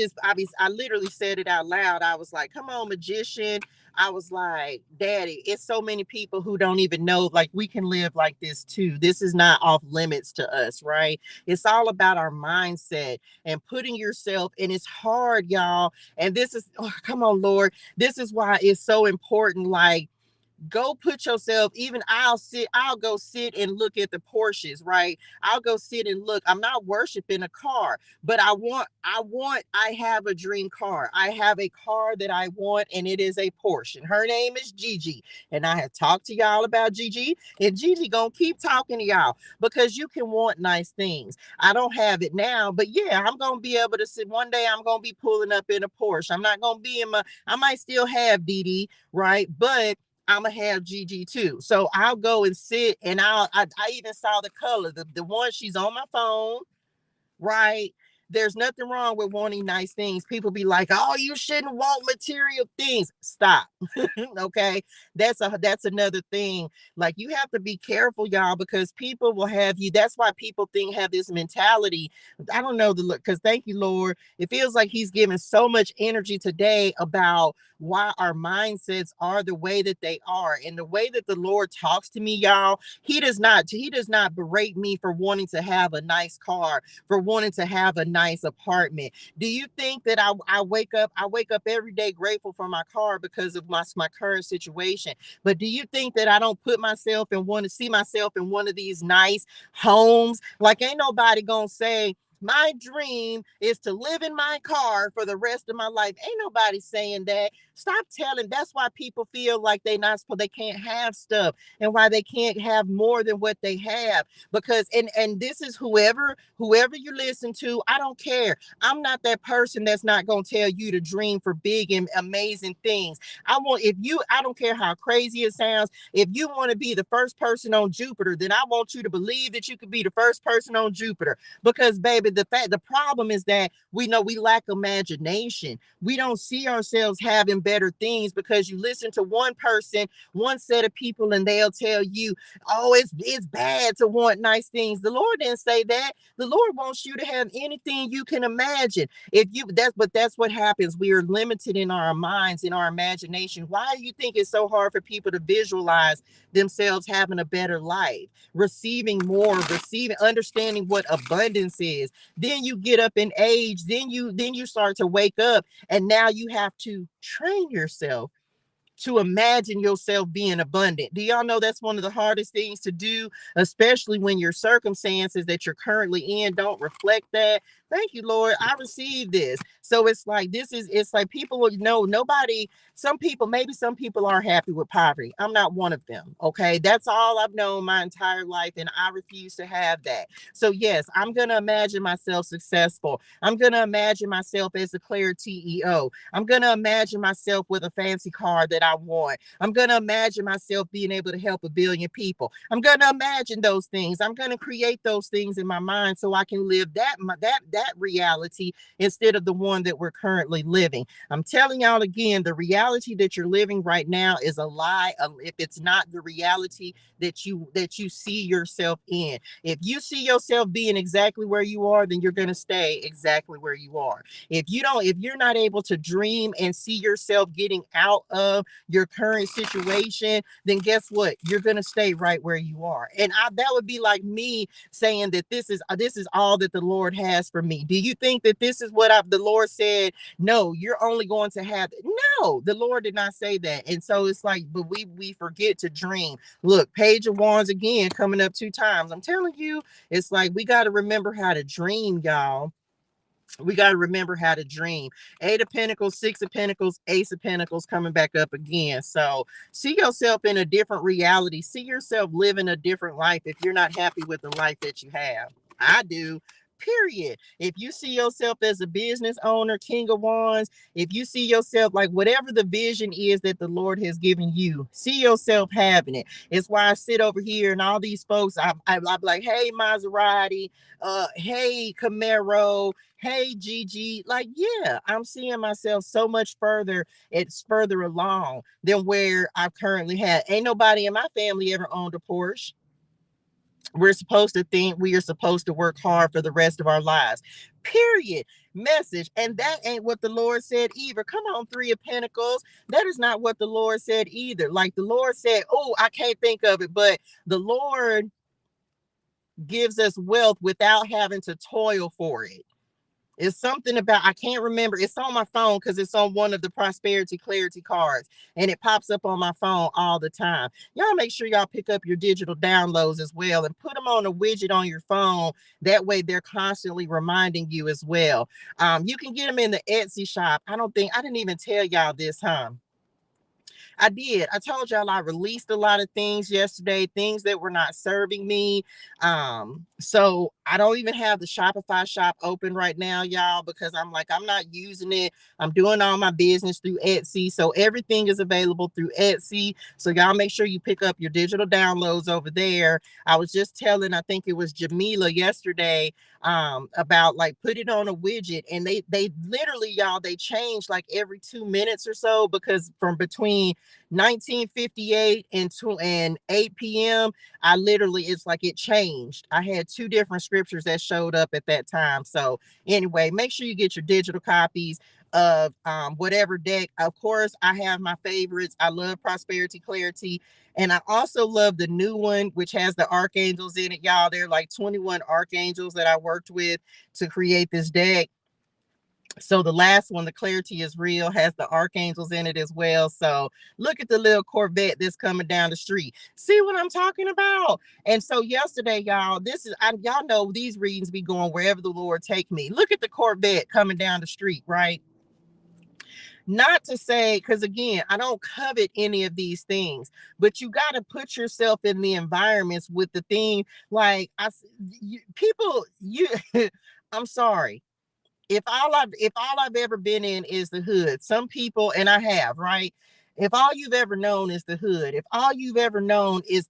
[SPEAKER 1] literally said it out loud. I was like, come on, magician. I was like, Daddy, it's so many people who don't even know, like, we can live like this too. This is not off limits to us, right? It's all about our mindset and putting yourself, and it's hard, y'all. And this is, oh, come on, Lord. This is why it's so important. Like, go put yourself, even I'll go sit and look at the Porsches, right? I'll go sit and look. I'm not worshiping a car, but I have a dream car. I have a car that I want, and it is a Porsche. And her name is Gigi. And I have talked to y'all about Gigi, and Gigi gonna keep talking to y'all, because you can want nice things. I don't have it now, but yeah, I'm gonna be able to sit one day. I'm gonna be pulling up in a Porsche. I'm not gonna be in I might still have DD, right? But I'm gonna have Gigi too. So I'll go and sit, and I even saw the color, the one, she's on my phone, right? There's nothing wrong with wanting nice things. People be like, oh, you shouldn't want material things. Stop. Okay. That's another thing. Like, you have to be careful, y'all, because people will have you. That's why people have this mentality. I don't know the look, because thank you, Lord. It feels like he's giving so much energy today about why our mindsets are the way that they are. And the way that the Lord talks to me, y'all, he does not berate me for wanting to have a nice car, for wanting to have a nice apartment. Do you think that I wake up every day grateful for my car because of my current situation? But do you think that I don't put myself and want to see myself in one of these nice homes? Like, ain't nobody gonna say, my dream is to live in my car for the rest of my life. Ain't nobody saying that. Stop telling. That's why people feel like they can't have stuff, and why they can't have more than what they have. Because, and this is whoever you listen to, I don't care. I'm not that person that's not going to tell you to dream for big and amazing things. I don't care how crazy it sounds. If you want to be the first person on Jupiter, then I want you to believe that you could be the first person on Jupiter. Because, baby, the problem is that we know we lack imagination. We don't see ourselves having better things, because you listen to one person, one set of people, and they'll tell you, oh, it's bad to want nice things. The Lord didn't say that. The Lord wants you to have anything you can imagine. But that's what happens. We are limited in our minds, in our imagination. Why do you think it's so hard for people to visualize themselves having a better life, receiving more, understanding what abundance is? Then you get up in age, then you start to wake up, and now you have to train yourself to imagine yourself being abundant. Do y'all know that's one of the hardest things to do, especially when your circumstances that you're currently in don't reflect that? Thank you, Lord. I received this. So it's like, it's like people know nobody, maybe some people are happy with poverty. I'm not one of them. Okay. That's all I've known my entire life, and I refuse to have that. So yes, I'm going to imagine myself successful. I'm going to imagine myself as a ClariTEA. I'm going to imagine myself with a fancy car that I want. I'm going to imagine myself being able to help 1 billion people. I'm going to imagine those things. I'm going to create those things in my mind so I can live that reality instead of the one that we're currently living. I'm telling y'all again, the reality that you're living right now is a lie. If it's not the reality that you see yourself in. If you see yourself being exactly where you are, then you're going to stay exactly where you are. If you're not able to dream and see yourself getting out of your current situation, then guess what? You're going to stay right where you are. And that would be like me saying that this is all that the Lord has for me. Do you think that this is what the Lord said? No, you're only going to have. No, the Lord did not say that. And so it's like, but we forget to dream. Look, Page of Wands again coming up 2 times. I'm telling you, it's like we got to remember how to dream, y'all. We got to remember how to dream. 8 of Pentacles, 6 of Pentacles, Ace of Pentacles coming back up again. So see yourself in a different reality. See yourself living a different life if you're not happy with the life that you have. I do. Period. If you see yourself as a business owner, King of Wands, if you see yourself like whatever the vision is that the Lord has given you, see yourself having it. It's why I sit over here and all these folks, I'm like, hey, Maserati, hey, Camaro, hey, Gigi, like, yeah, I'm seeing myself so much further. It's further along than where I've currently had. Ain't nobody in my family ever owned a Porsche. We're supposed to think we are supposed to work hard for the rest of our lives. Period. Message. And that ain't what the Lord said either. Come on, 3 of Pentacles. That is not what the Lord said either. Like the Lord said, oh, I can't think of it, but the Lord gives us wealth without having to toil for it. It's something about, I can't remember. It's on my phone because it's on one of the Prosperity Clarity cards and it pops up on my phone all the time. Y'all make sure y'all pick up your digital downloads as well and put them on a widget on your phone. That way they're constantly reminding you as well. You can get them in the Etsy shop. I didn't even tell y'all this, huh? I did. I told y'all I released a lot of things yesterday, things that were not serving me. So I don't even have the Shopify shop open right now, y'all, because I'm not using it. I'm doing all my business through Etsy. So everything is available through Etsy. So y'all make sure you pick up your digital downloads over there. I was just telling, I think it was Jamila yesterday, about like put it on a widget, and they literally, y'all, they change like every 2 minutes or so, because from between 1958 and 8 p.m. I literally, it's like it changed. I had 2 different scriptures that showed up at that time. So anyway, make sure you get your digital copies of whatever deck. Of course, I have my favorites. I love Prosperity Clarity. And I also love the new one, which has the archangels in it, y'all. There are like 21 archangels that I worked with to create this deck. So the last one, the Clarity is Real, has the archangels in it as well. So look at the little Corvette that's coming down the street. See what I'm talking about? And so yesterday, y'all, y'all know these readings be going wherever the Lord take me. Look at the Corvette coming down the street, right? Not to say, because again, I don't covet any of these things, but you got to put yourself in the environments with the thing. Like I'm sorry. If all I've ever been in is the hood, some people, and I have, right? If all you've ever known is the hood, if all you've ever known is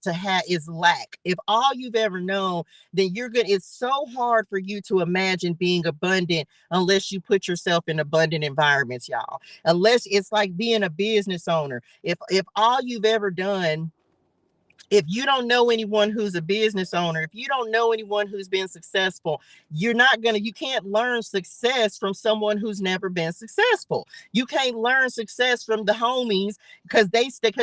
[SPEAKER 1] lack, if all you've ever known, then it's so hard for you to imagine being abundant unless you put yourself in abundant environments, y'all. Unless it's like being a business owner. If all you've ever done, if you don't know anyone who's a business owner, if you don't know anyone who's been successful, you can't learn success from someone who's never been successful. You can't learn success from the homies because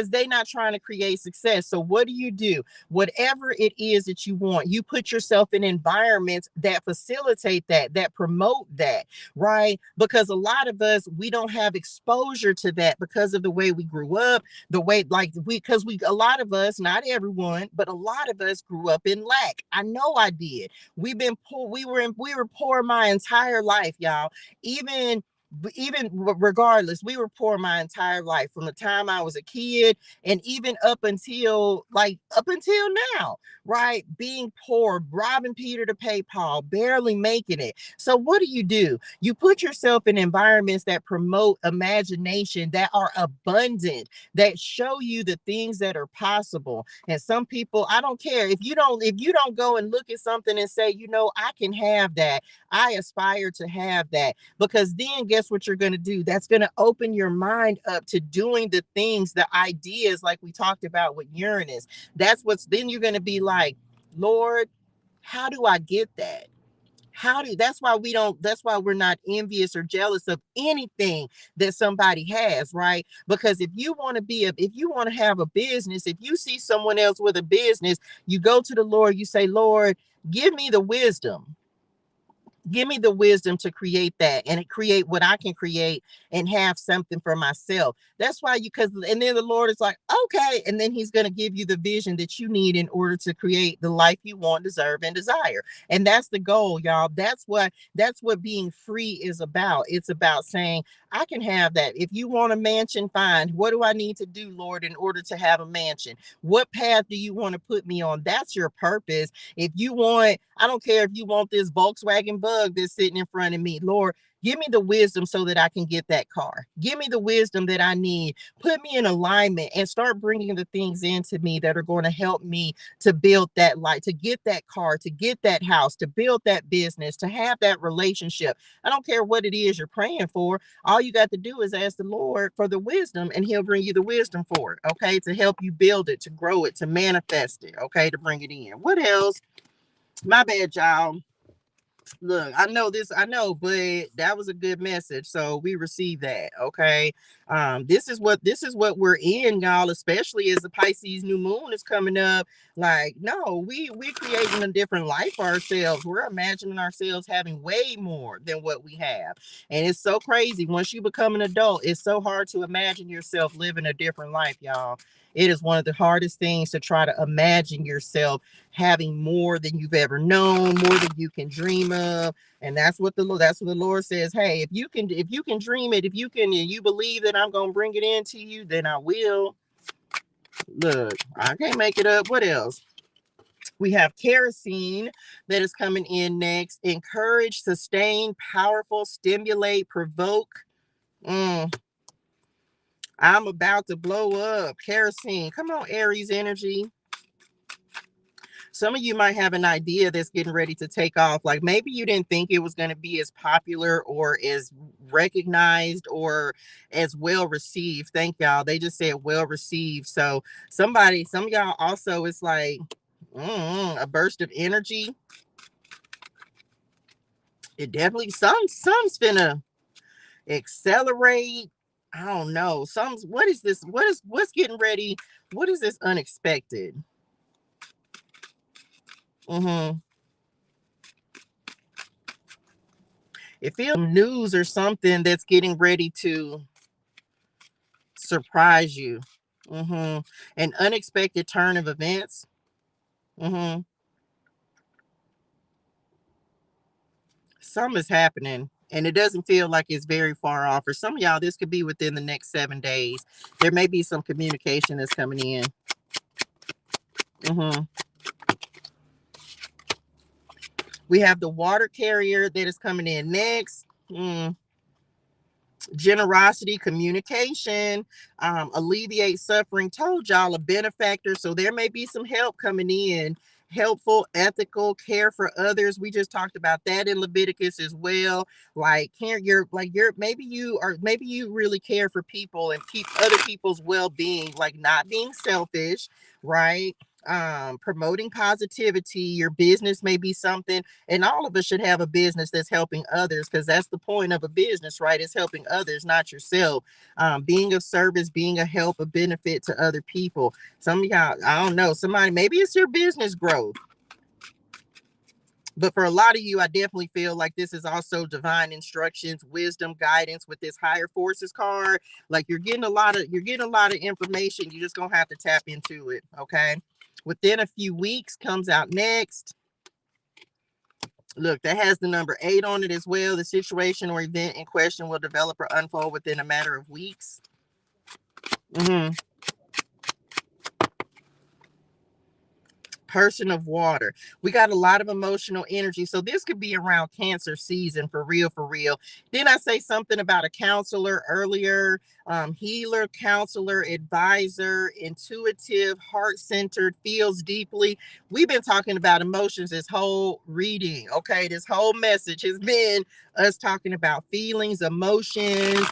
[SPEAKER 1] they're not trying to create success. So what do? Whatever it is that you want, you put yourself in environments that facilitate that promote that, right? Because a lot of us, we don't have exposure to that because of the way we grew up, the way a lot of us, not everyone, but a lot of us grew up in lack. I know I did. We've been poor. We were poor my entire life, y'all. Even regardless, we were poor my entire life, from the time I was a kid and even up until now, right? Being poor, robbing Peter to pay Paul, barely making it. So what do? You put yourself in environments that promote imagination, that are abundant, that show you the things that are possible. And some people, I don't care if you don't go and look at something and say, I can have that. I aspire to have that. Because then guess what you're going to do? That's going to open your mind up to doing the things, the ideas, like we talked about with Uranus. Then you're going to be like, Lord, how do I get that? That's why that's why we're not envious or jealous of anything that somebody has, right? Because if you want to if you want to have a business, if you see someone else with a business, you go to the Lord, you say, Lord, give me the wisdom. Give me the wisdom to create that and create what I can create and have something for myself. That's why and then the Lord is like, okay. And then he's going to give you the vision that you need in order to create the life you want, deserve, and desire. And that's the goal, y'all. That's what being free is about. It's about saying, I can have that. If you want a mansion, fine. What do I need to do, Lord, in order to have a mansion? What path do you want to put me on? That's your purpose. If you want, I don't care if you want this Volkswagen Bug that's sitting in front of me, Lord, give me the wisdom so that I can get that car. Give me the wisdom that I need. Put me in alignment and start bringing the things into me that are going to help me to build that life, to get that car, to get that house, to build that business, to have that relationship. I don't care what it is you're praying for. All you got to do is ask the Lord for the wisdom and he'll bring you the wisdom for it, okay? To help you build it, to grow it, to manifest it, okay? To bring it in. What else? My bad, y'all. Look, I know, but that was a good message, so we received that. Okay. This is what we're in, y'all, especially as the Pisces new moon is coming up. Like, no, we're creating a different life for ourselves. We're imagining ourselves having way more than what we have. And it's so crazy. Once you become an adult, it's so hard to imagine yourself living a different life, y'all. It is one of the hardest things to try to imagine yourself having more than you've ever known, more than you can dream of. And that's what the Lord says. Hey, if you can dream it, if you can, and you believe that I'm gonna bring it into you, then I will. Look, I can't make it up. What else? We have kerosene that is coming in next. Encourage, sustain, powerful, stimulate, provoke. I'm about to blow up. Kerosene. Come on, Aries energy. Some of you might have an idea that's getting ready to take off. Like maybe you didn't think it was going to be as popular or as recognized or as well received. Thank y'all. They just said well received. So some of y'all also, it's like a burst of energy. It definitely, some's finna accelerate. I don't know. What is this? What's getting ready? What is this unexpected? It feels news or something that's getting ready to surprise you. An unexpected turn of events. Some is happening. And it doesn't feel like it's very far off. For some of y'all, this could be within the next 7 days. There may be some communication that's coming in. We have the water carrier that is coming in next. Generosity, communication, alleviate suffering. Told y'all, a benefactor. So there may be some help coming in. Helpful, ethical, care for others. We just talked about that in Leviticus as well. Like maybe you really care for people and keep other people's well-being, like not being selfish, right? Promoting positivity. Your business may be something, and all of us should have a business that's helping others, because that's the point of a business, right? It's helping others, not yourself. Being of service, being a help, a benefit to other people. Some of y'all, I don't know, somebody, maybe it's your business growth. But for a lot of you, I definitely feel like this is also divine instructions, wisdom, guidance with this higher forces card. Like you're getting a lot of information. You're just gonna have to tap into it. Okay. Within a few weeks comes out next. Look, that has the number 8 on it as well. The situation or event in question will develop or unfold within a matter of weeks. Person of water. We got a lot of emotional energy. So this could be around Cancer season, for real, for real. Didn't I say something about a counselor earlier? Healer, counselor, advisor, intuitive, heart-centered, feels deeply. We've been talking about emotions this whole reading. Okay, this whole message has been us talking about feelings, emotions,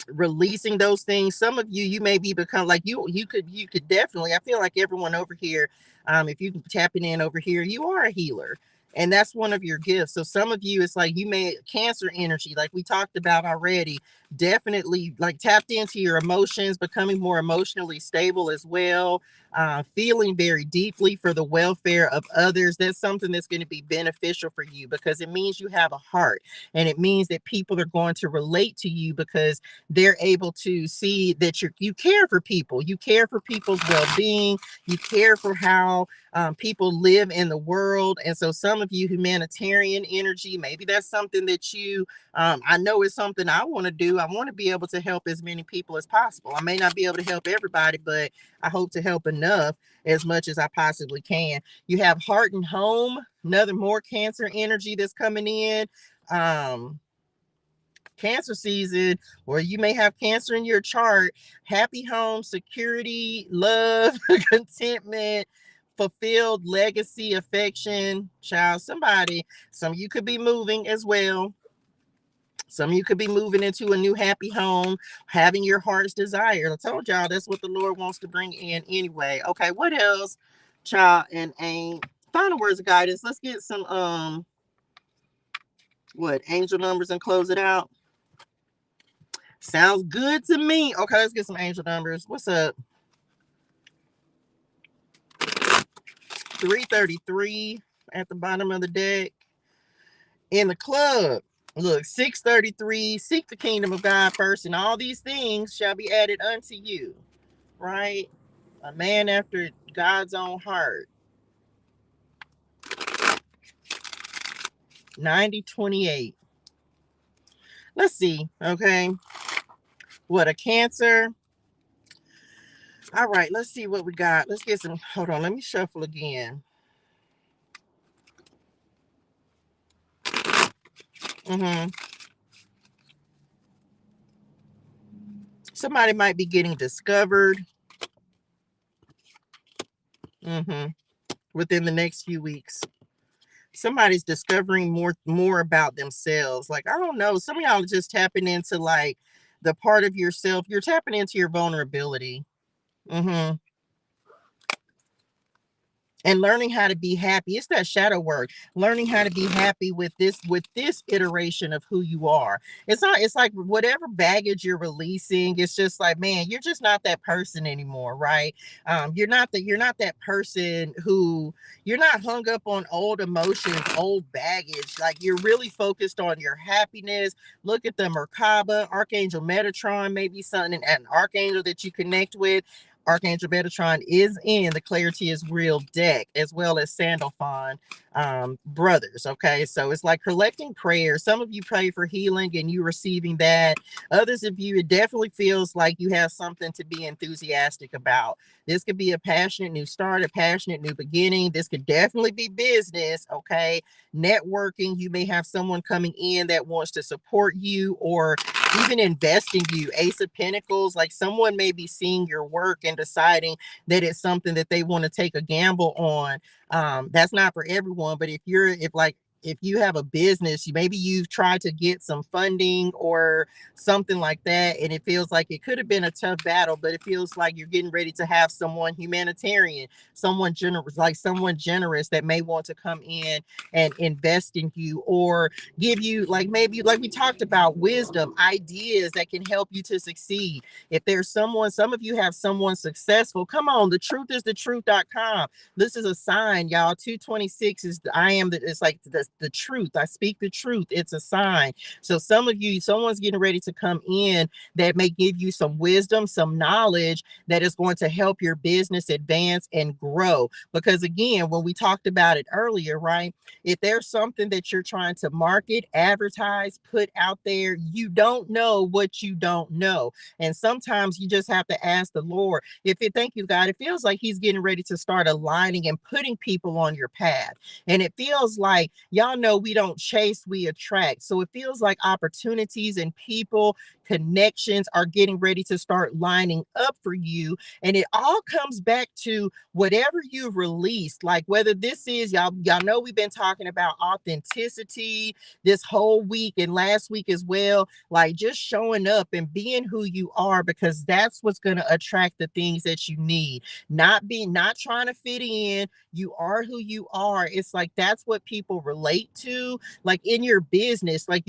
[SPEAKER 1] releasing those things. Some of you may be become like you could definitely, I feel like everyone over here, if you tapping in over here, you are a healer. And that's one of your gifts. So some of you, it's like you may Cancer energy, like we talked about already, definitely like tapped into your emotions, becoming more emotionally stable as well, feeling very deeply for the welfare of others. That's something that's going to be beneficial for you because it means you have a heart, and it means that people are going to relate to you because they're able to see that you care for people, you care for people's well-being, you care for how people live in the world. And so some of you humanitarian energy, maybe that's something that you, I know is something I want to do. I want to be able to help as many people as possible. I may not be able to help everybody, but I hope to help enough as much as I possibly can. You have heart and home, another more Cancer energy that's coming in. Cancer season, or you may have Cancer in your chart. Happy home, security, love, contentment, fulfilled legacy, affection, child, somebody. Some of you could be moving as well. Some of you could be moving into a new happy home, having your heart's desire. I told y'all that's what the Lord wants to bring in anyway. Okay, what else? Child and final words of guidance. Let's get some angel numbers and close it out. Sounds good to me. Okay, let's get some angel numbers. What's up? 333 at the bottom of the deck. In the club, look, 633. Seek the kingdom of God first, and all these things shall be added unto you. Right? A man after God's own heart. 9028. Let's see. Okay. What, a Cancer? All right, let's see what we got. Let's get some. Hold on, let me shuffle again. Somebody might be getting discovered within the next few weeks. Somebody's discovering more about themselves. Like, I don't know, some of y'all are just tapping into like the part of yourself. You're tapping into your vulnerability. And learning how to be happy. It's that shadow work. Learning how to be happy with this iteration of who you are. It's like whatever baggage you're releasing, it's just like, man, you're just not that person anymore, right? You're not that person who, you're not hung up on old emotions, old baggage. Like, you're really focused on your happiness. Look at the Merkaba, Archangel Metatron, maybe something, an archangel that you connect with. Archangel Metatron is in the ClariTEA's Real deck, as well as Sandalphon brothers. Okay, so it's like collecting prayers. Some of you pray for healing and you receiving that. Others of you, it definitely feels like you have something to be enthusiastic about. This could be a passionate new start, a passionate new beginning. This could definitely be business. Okay, networking. You may have someone coming in that wants to support you or even invest in you. Ace of Pentacles, like someone may be seeing your work and deciding that it's something that they want to take a gamble on. That's not for everyone, but if you have a business, maybe you've tried to get some funding or something like that, and it feels like it could have been a tough battle, but it feels like you're getting ready to have someone humanitarian, someone generous that may want to come in and invest in you or give you, like, maybe like we talked about, wisdom, ideas that can help you to succeed. If there's someone, some of you have someone successful, come on, the truth is the truth.com. This is a sign, y'all. 226 is it's like the truth. I speak the truth. It's a sign. So some of you, someone's getting ready to come in that may give you some wisdom, some knowledge that is going to help your business advance and grow. Because again, when we talked about it earlier, right? If there's something that you're trying to market, advertise, put out there, you don't know what you don't know. And sometimes you just have to ask the Lord. Thank you, God. It feels like he's getting ready to start aligning and putting people on your path. And it feels like, y'all know, we don't chase, we attract. So it feels like opportunities and people connections are getting ready to start lining up for you. And it all comes back to whatever you've released, like whether this is, y'all know we've been talking about authenticity this whole week and last week as well, like just showing up and being who you are, because that's what's going to attract the things that you need. Not trying to fit in. You are who you are. It's like that's what people relate to, like in your business. Like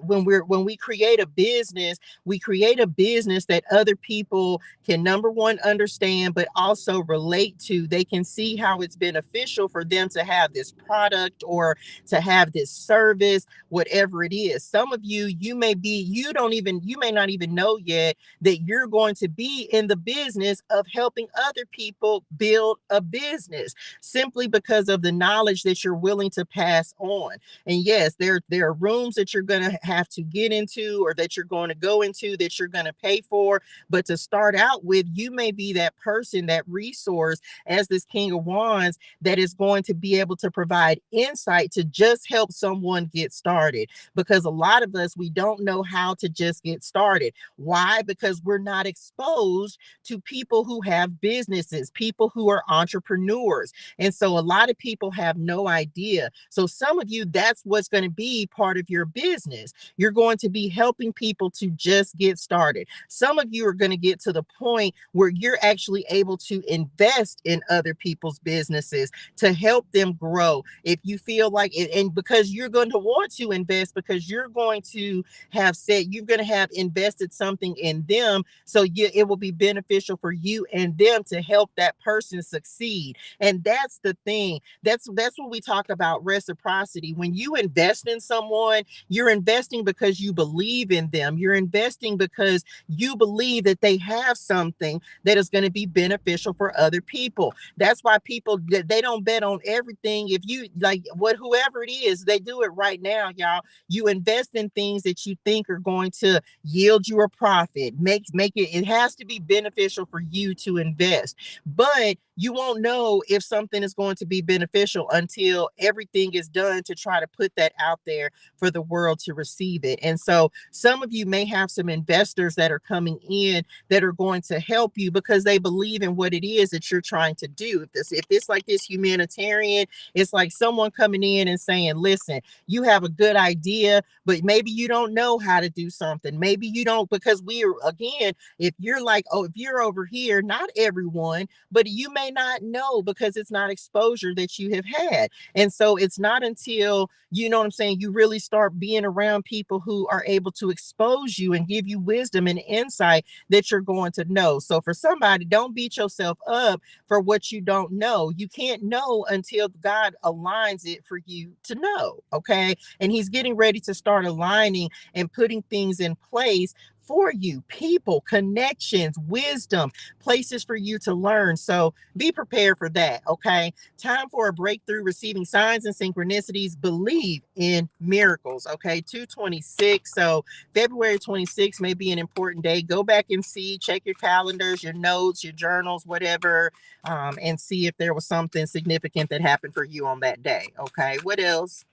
[SPEAKER 1] when we create a business, we create a business that other people can, number one, understand, but also relate to. They can see how it's beneficial for them to have this product or to have this service, whatever it is. Some of you, you may not even know yet that you're going to be in the business of helping other people build a business, simply because of the knowledge that you're willing to pass on. And yes, there are rooms that you're going to have to get into, or that you're going to go into, that you're going to pay for. But to start out with, you may be that person, that resource, as this King of Wands, that is going to be able to provide insight to just help someone get started. Because a lot of us, we don't know how to just get started. Why? Because we're not exposed to people who have businesses, people who are entrepreneurs. And so a lot of people have no idea. So some of you, that's what's going to be part of your business. You're going to be helping people to just get started. Some of you are going to get to the point where you're actually able to invest in other people's businesses to help them grow. If you feel like it, and because you're going to want to invest, because you're going to have said, you're going to have invested something in them. So it will be beneficial for you and them to help that person succeed. And that's the thing. That's what we talk about, reciprocity. When you invest in someone, you're investing because you believe in them. You're investing because you believe that they have something that is going to be beneficial for other people. That's why people, they don't bet on everything. If you like whoever it is, they do it right now, y'all. You invest in things that you think are going to yield you a profit. It has to be beneficial for you to invest. But you won't know if something is going to be beneficial until everything is done to try to put that out there for the world to receive it. And so some of you may have some investors that are coming in that are going to help you because they believe in what it is that you're trying to do. If it's like this humanitarian, it's like someone coming in and saying, listen, you have a good idea, but maybe you don't know how to do something. Maybe you don't, because if you're like, oh, if you're over here, not everyone, but you may not know because it's not exposure that you have had. And so it's not until, you know what I'm saying, you really start being around people who are able to expose you and give you wisdom and insight that you're going to know. So for somebody, don't beat yourself up for what you don't know. You can't know until God aligns it for you to know. Okay. And he's getting ready to start aligning and putting things in place for you, people, connections, wisdom, places for you to learn. So be prepared for that. Okay. Time for a breakthrough, receiving signs and synchronicities, believe in miracles. Okay. 226. So February 26th may be an important day. Go back and check your calendars, your notes, your journals, whatever, and see if there was something significant that happened for you on that day. Okay. What else?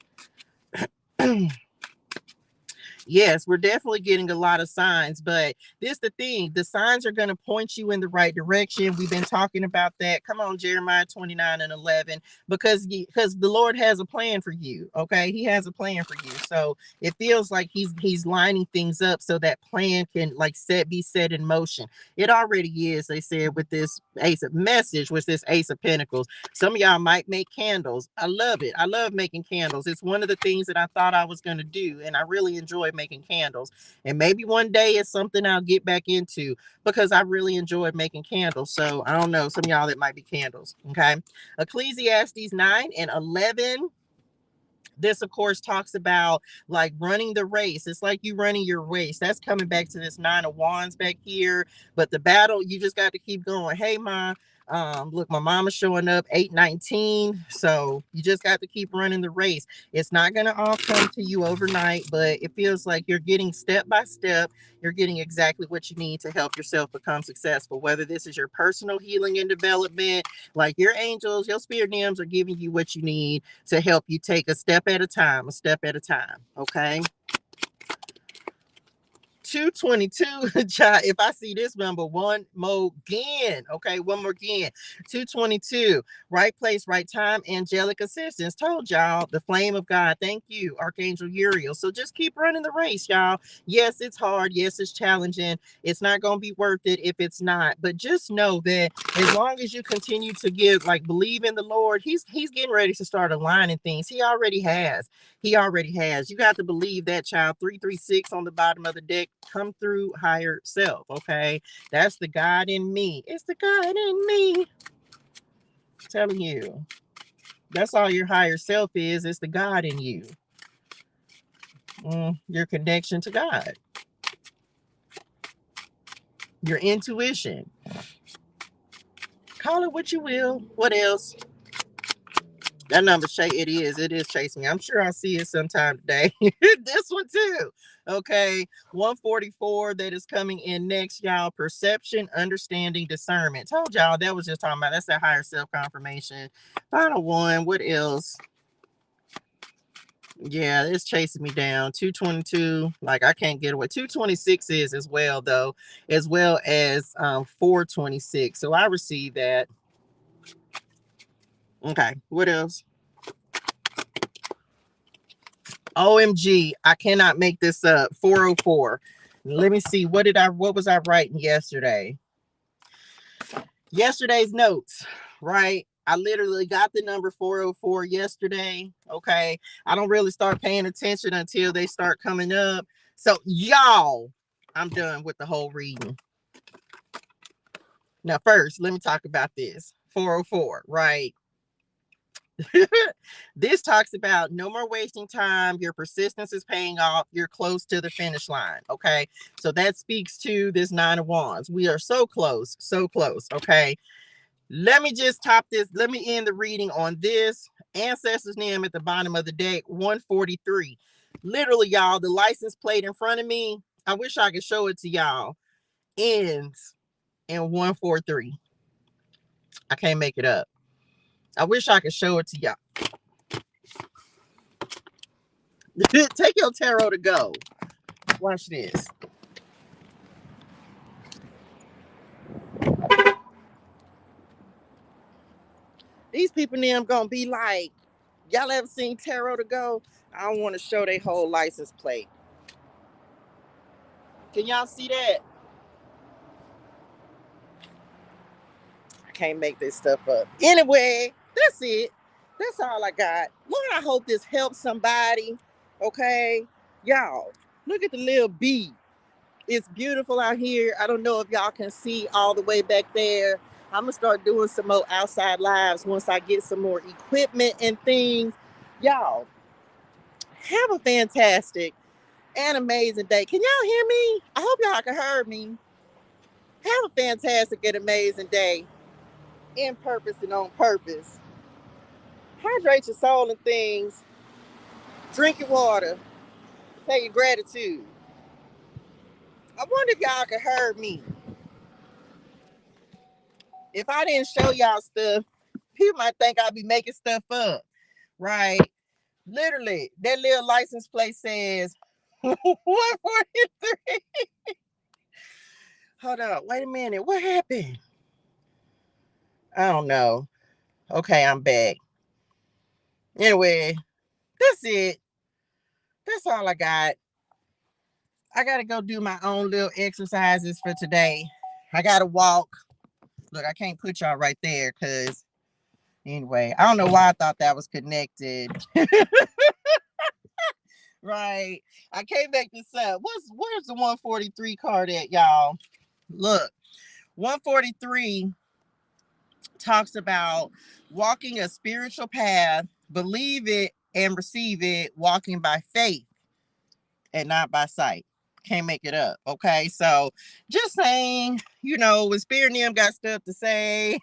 [SPEAKER 1] Yes, we're definitely getting a lot of signs, but this is the thing. The signs are going to point you in the right direction. We've been talking about that. Come on, Jeremiah 29:11, because the Lord has a plan for you. Okay. He has a plan for you. So it feels like he's lining things up so that plan can be set in motion. It already is, they said, with this Ace of Message, with this Ace of Pentacles. Some of y'all might make candles. I love it. I love making candles. It's one of the things that I thought I was going to do, and I really enjoy making candles. And maybe one day it's something I'll get back into because I really enjoyed making candles. So I don't know, some of y'all, it might be candles. Okay. Ecclesiastes 9:11. This, of course, talks about like running the race. It's like you running your race. That's coming back to this 9 of Wands back here. But the battle, you just got to keep going. Hey, Ma. Look, my mama's showing up 8:19. So you just got to keep running the race. It's not going to all come to you overnight, but it feels like you're getting step by step. You're getting exactly what you need to help yourself become successful. Whether this is your personal healing and development, like your angels, your spirit names are giving you what you need to help you take a step at a time, Okay. 222, child, if I see this number one more again, okay, one more again. 222, right place, right time, angelic assistance. Told y'all, the flame of God. Thank you, Archangel Uriel. So just keep running the race, y'all. Yes, it's hard. Yes, it's challenging. It's not going to be worth it if it's not. But just know that as long as you continue to believe in the Lord, he's getting ready to start aligning things. He already has. He already has. You got to believe that, child. 336 on the bottom of the deck. Come through higher self. Okay. That's the God in me. It's the God in me. I'm telling you. That's all your higher self is. It's the God in you. Your connection to God. Your intuition. Call it what you will. What else? That number, it is chasing me. I'm sure I'll see it sometime today. This one too. Okay. 144 that is coming in next, y'all. Perception, understanding, discernment. Told y'all that was just talking about, that's that higher self confirmation. Final one. What else? Yeah, it's chasing me down. 222. Like, I can't get away. 226 is as well, though, as well as 426. So I received that. Okay. What else? OMG, I cannot make this up. 404. Let me see. What was I writing yesterday? Yesterday's notes, right? I literally got the number 404 yesterday. Okay. I don't really start paying attention until they start coming up. So y'all, I'm done with the whole reading. Now, first, let me talk about this. 404, right? This talks about no more wasting time. Your persistence is paying off. You're close to the finish line. Okay. So that speaks to this 9 of Wands. We are so close, so close. Okay. Let me just top this. Let me end the reading on this. Ancestors' name at the bottom of the deck, 143. Literally, y'all, the license plate in front of me, I wish I could show it to y'all, ends in 143. I can't make it up. I wish I could show it to y'all. Take your tarot to go. Watch this. These people them gonna be like, y'all ever seen Tarot to Go? I don't want to show their whole license plate. Can y'all see that? I can't make this stuff up. Anyway, that's it. That's all I got. Lord, I hope this helps somebody. Okay, y'all, look at the little bee. It's beautiful out here. I don't know if y'all can see all the way back there. I'm gonna start doing some more outside lives once I get some more equipment and things. Y'all, have a fantastic and amazing day. Can y'all hear me? I hope y'all can hear me. Have a fantastic and amazing day in purpose and on purpose. Hydrate your soul and things. Drink your water. Say your gratitude. I wonder if y'all can hear me. If I didn't show y'all stuff, people might think I'll be making stuff up. Right? Literally, that little license plate says 143. Hold on. Wait a minute. What happened? I don't know. Okay, I'm back. Anyway, that's it. That's all I got. I got to go do my own little exercises for today. I got to walk. Look, I can't put y'all right there because, anyway, I don't know why I thought that was connected. Right. I can't make this up. Where's the 143 card at, y'all? Look, 143 talks about walking a spiritual path, believe it and receive it, walking by faith and not by sight. Can't make it up. Okay. So just saying, when Spirit and them got stuff to say.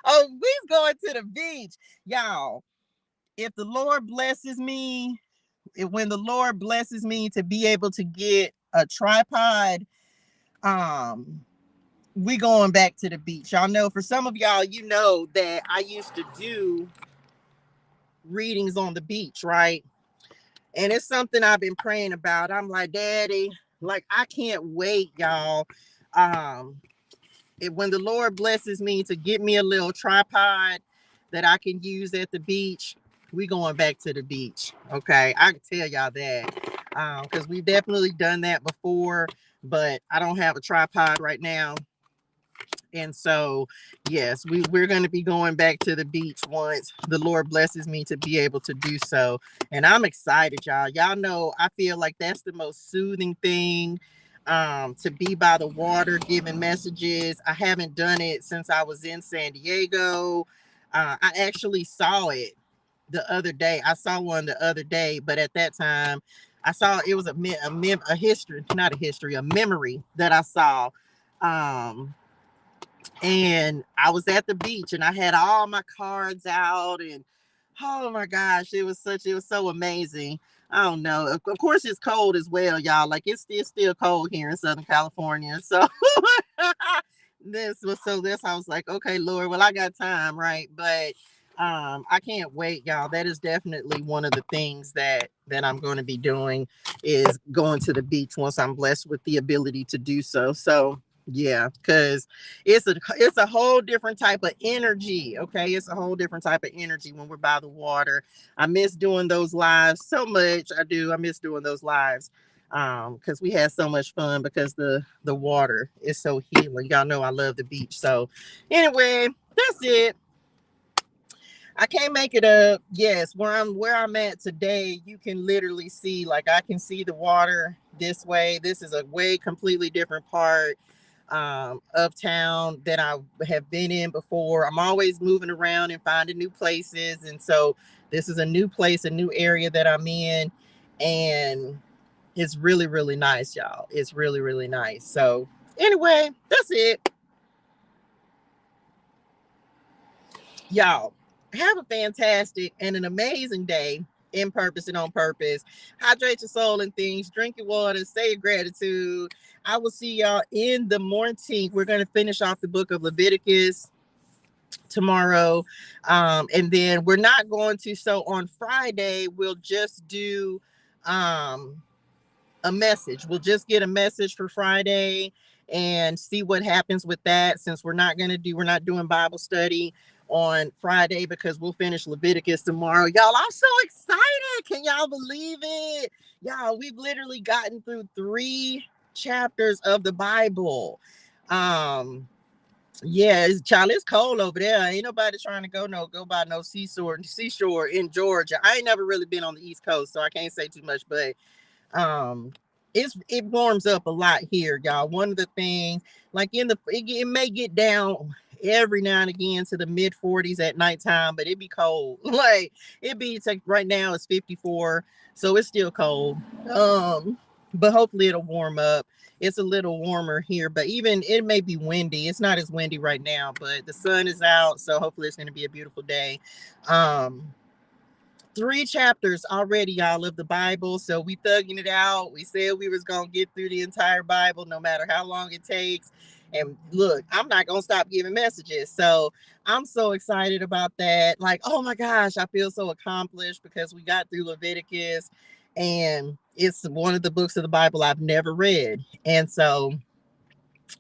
[SPEAKER 1] Oh, we's going to the beach. Y'all, if the Lord blesses me, when the Lord blesses me to be able to get a tripod, we going back to the beach. Y'all know, for some of y'all, that I used to do readings on the beach, right? And it's something I've been praying about. I'm like, Daddy, Like, I can't wait, y'all. When the Lord blesses me to get me a little tripod that I can use at the beach, we going back to the beach. Okay, I can tell y'all that, because we've definitely done that before, but I don't have a tripod right now. And so, yes, we're going to be going back to the beach once the Lord blesses me to be able to do so. And I'm excited, y'all. Y'all know I feel like that's the most soothing thing, to be by the water giving messages. I haven't done it since I was in San Diego. I actually saw it the other day. I saw one the other day, but at that time, I saw it was a history, not a history, a memory that I saw. And I was at the beach and I had all my cards out, and oh my gosh, it was so amazing. I don't know. Of course, it's cold as well, y'all. Like, it's still cold here in Southern California. So this I was like, okay, Lord, well, I got time, right? But I can't wait, y'all. That is definitely one of the things that I'm going to be doing, is going to the beach once I'm blessed with the ability to do so. So yeah, because it's a whole different type of energy. Okay, it's a whole different type of energy when we're by the water. I miss doing those lives so much. I do. I miss doing those lives, because we had so much fun, because the water is so healing. Y'all know I love the beach. So anyway, that's it. I can't make it up. Yes, where I'm at today, you can literally see, like, I can see the water this way. This is a way completely different part, of town that I have been in before. I'm always moving around and finding new places, and so this is a new place, a new area that I'm in, and it's really, really nice, y'all. It's really, really nice. So anyway, that's it. Y'all have a fantastic and an amazing day, in purpose and on purpose. Hydrate your soul and things, drink your water, say your gratitude. I will see y'all in the morning. We're going to finish off the book of Leviticus tomorrow, and then we're not going to, so on Friday we'll just do a message. We'll just get a message for Friday and see what happens with that, since we're not doing Bible study on Friday, because we'll finish Leviticus tomorrow. Y'all, I'm so excited. Can y'all believe it? Y'all, we've literally gotten through 3 chapters of the Bible. Yeah, it's cold over there. Ain't nobody trying to go by no seashore in Georgia. I ain't never really been on the East Coast, so I can't say too much, but um it warms up a lot here, y'all. One of the things, like, it may get down every now and again to the mid 40s at nighttime, but it be cold. Like, it's like right now it's 54, so it's still cold. But hopefully it'll warm up. It's a little warmer here, but even it may be windy. It's not as windy right now, but the sun is out, so hopefully it's going to be a beautiful day. 3 chapters already, y'all, of the Bible. So we thugging it out. We said we was gonna get through the entire Bible, no matter how long it takes. And look, I'm not gonna stop giving messages. So I'm so excited about that. Like, oh my gosh, I feel so accomplished, because we got through Leviticus, and it's one of the books of the Bible I've never read. And so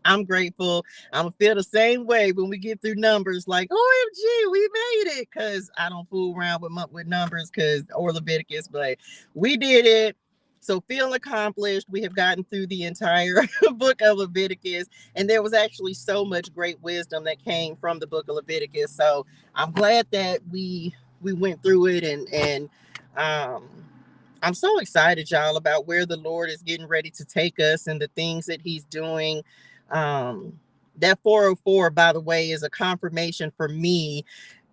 [SPEAKER 1] I'm grateful. I'm gonna feel the same way when we get through Numbers, like, OMG, we made it. Cause I don't fool around with Numbers, or Leviticus, but we did it. So feeling accomplished. We have gotten through the entire book of Leviticus, and there was actually so much great wisdom that came from the book of Leviticus. So I'm glad that we went through it, and um I'm so excited, y'all, about where the Lord is getting ready to take us and the things that He's doing. That 404, by the way, is a confirmation for me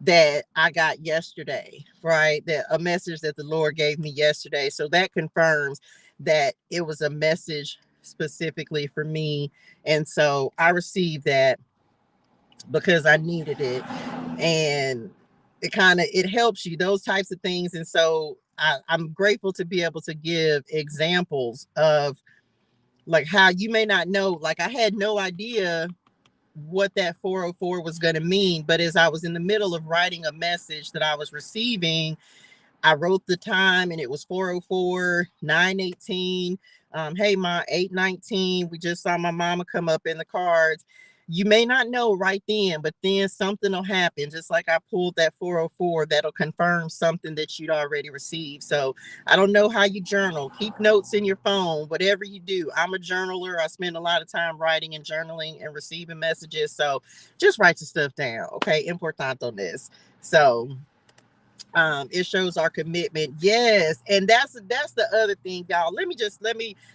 [SPEAKER 1] that I got yesterday, right? That a message that the Lord gave me yesterday. So that confirms that it was a message specifically for me. And so I received that because I needed it. And it helps you, those types of things. And so I'm grateful to be able to give examples of, like, how you may not know. Like, I had no idea what that 404 was going to mean, but as I was in the middle of writing a message that I was receiving, I wrote the time, and it was 404 918. Hey, Ma, 819. We just saw my mama come up in the cards. You may not know right then, but then something will happen. Just like I pulled that 404, that'll confirm something that you'd already received. So I don't know how you journal. Keep notes in your phone, whatever you do. I'm a journaler. I spend a lot of time writing and journaling and receiving messages. So just write your stuff down. Okay. Importante on this. So it shows our commitment. Yes. And that's the other thing, y'all.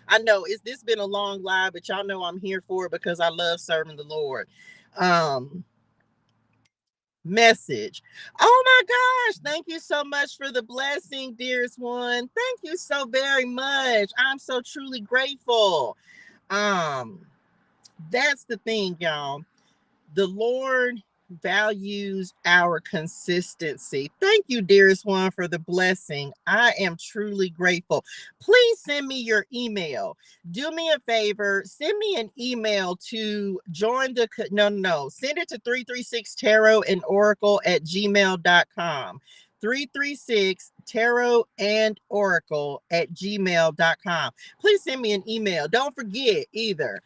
[SPEAKER 1] I know it's this been a long live, but y'all know I'm here for it because I love serving the Lord. um Message. Oh my gosh, thank you so much for the blessing, dearest one. Thank you so very much. I'm so truly grateful. um that's the thing, y'all. The Lord values our consistency. Thank you, dearest one, for the blessing. I am truly grateful. Please send me your email. Do me a favor. Send me an email to join the, no. Send it to 336 tarot and oracle at gmail.com. 336 tarot and oracle at gmail.com. Please send me an email. Don't forget either.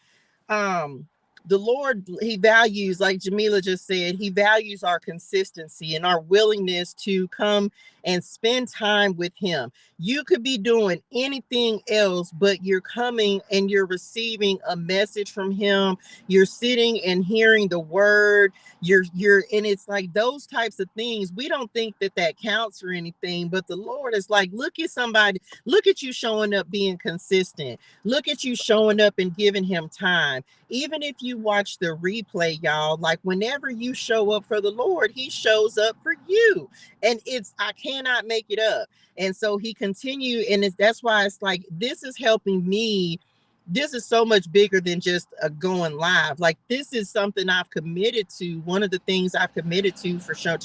[SPEAKER 1] The Lord, he values, like Jamila just said, he values our consistency and our willingness to come and spend time with him. You could be doing anything else, but you're coming and you're receiving a message from him. You're sitting and hearing the word. And it's like those types of things. We don't think that counts or anything, but the Lord is like, look at you showing up, being consistent. Look at you showing up and giving him time. Even if you watch the replay, y'all, like whenever you show up for the Lord, he shows up for you. And I cannot make it up. And so he continued, and that's why it's like, this is helping me. This is so much bigger than just going live. Like, this is something I've committed to. One of the things I've committed to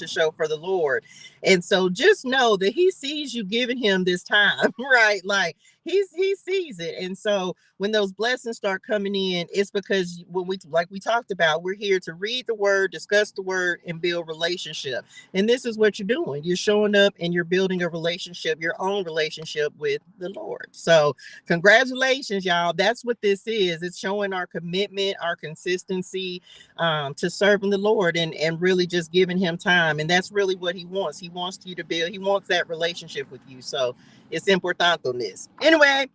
[SPEAKER 1] show for the Lord. And so just know that he sees you giving him this time, right? Like he sees it. And so when those blessings start coming in, it's because like we talked about, we're here to read the word, discuss the word, and build relationship. And this is what you're doing. You're showing up and you're building a relationship, your own relationship with the Lord. So congratulations, y'all. That's what this is. It's showing our commitment, our consistency to serving the Lord and really just giving him time. And that's really what he wants. He wants you to build, he wants that relationship with you. So it's important on this. Anyway,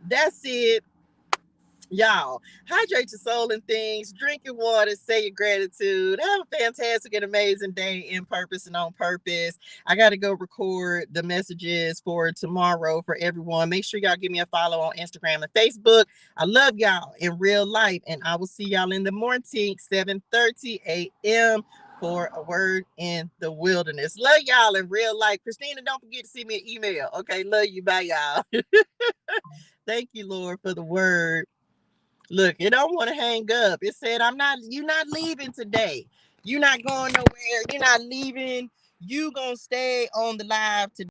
[SPEAKER 1] that's it. Y'all, hydrate your soul and things, drink your water, say your gratitude, have a fantastic and amazing day in purpose and on purpose. I got to go record the messages for tomorrow for everyone. Make sure y'all give me a follow on Instagram and Facebook. I love y'all in real life, and I will see y'all in the morning, 7:30 a.m. for a word in the wilderness. Love y'all in real life. Christina, don't forget to send me an email. Okay, love you. Bye, y'all. Thank you, Lord, for the word. Look, it don't want to hang up. It said, you're not leaving today. You're not going nowhere. You're not leaving. You gonna stay on the live today.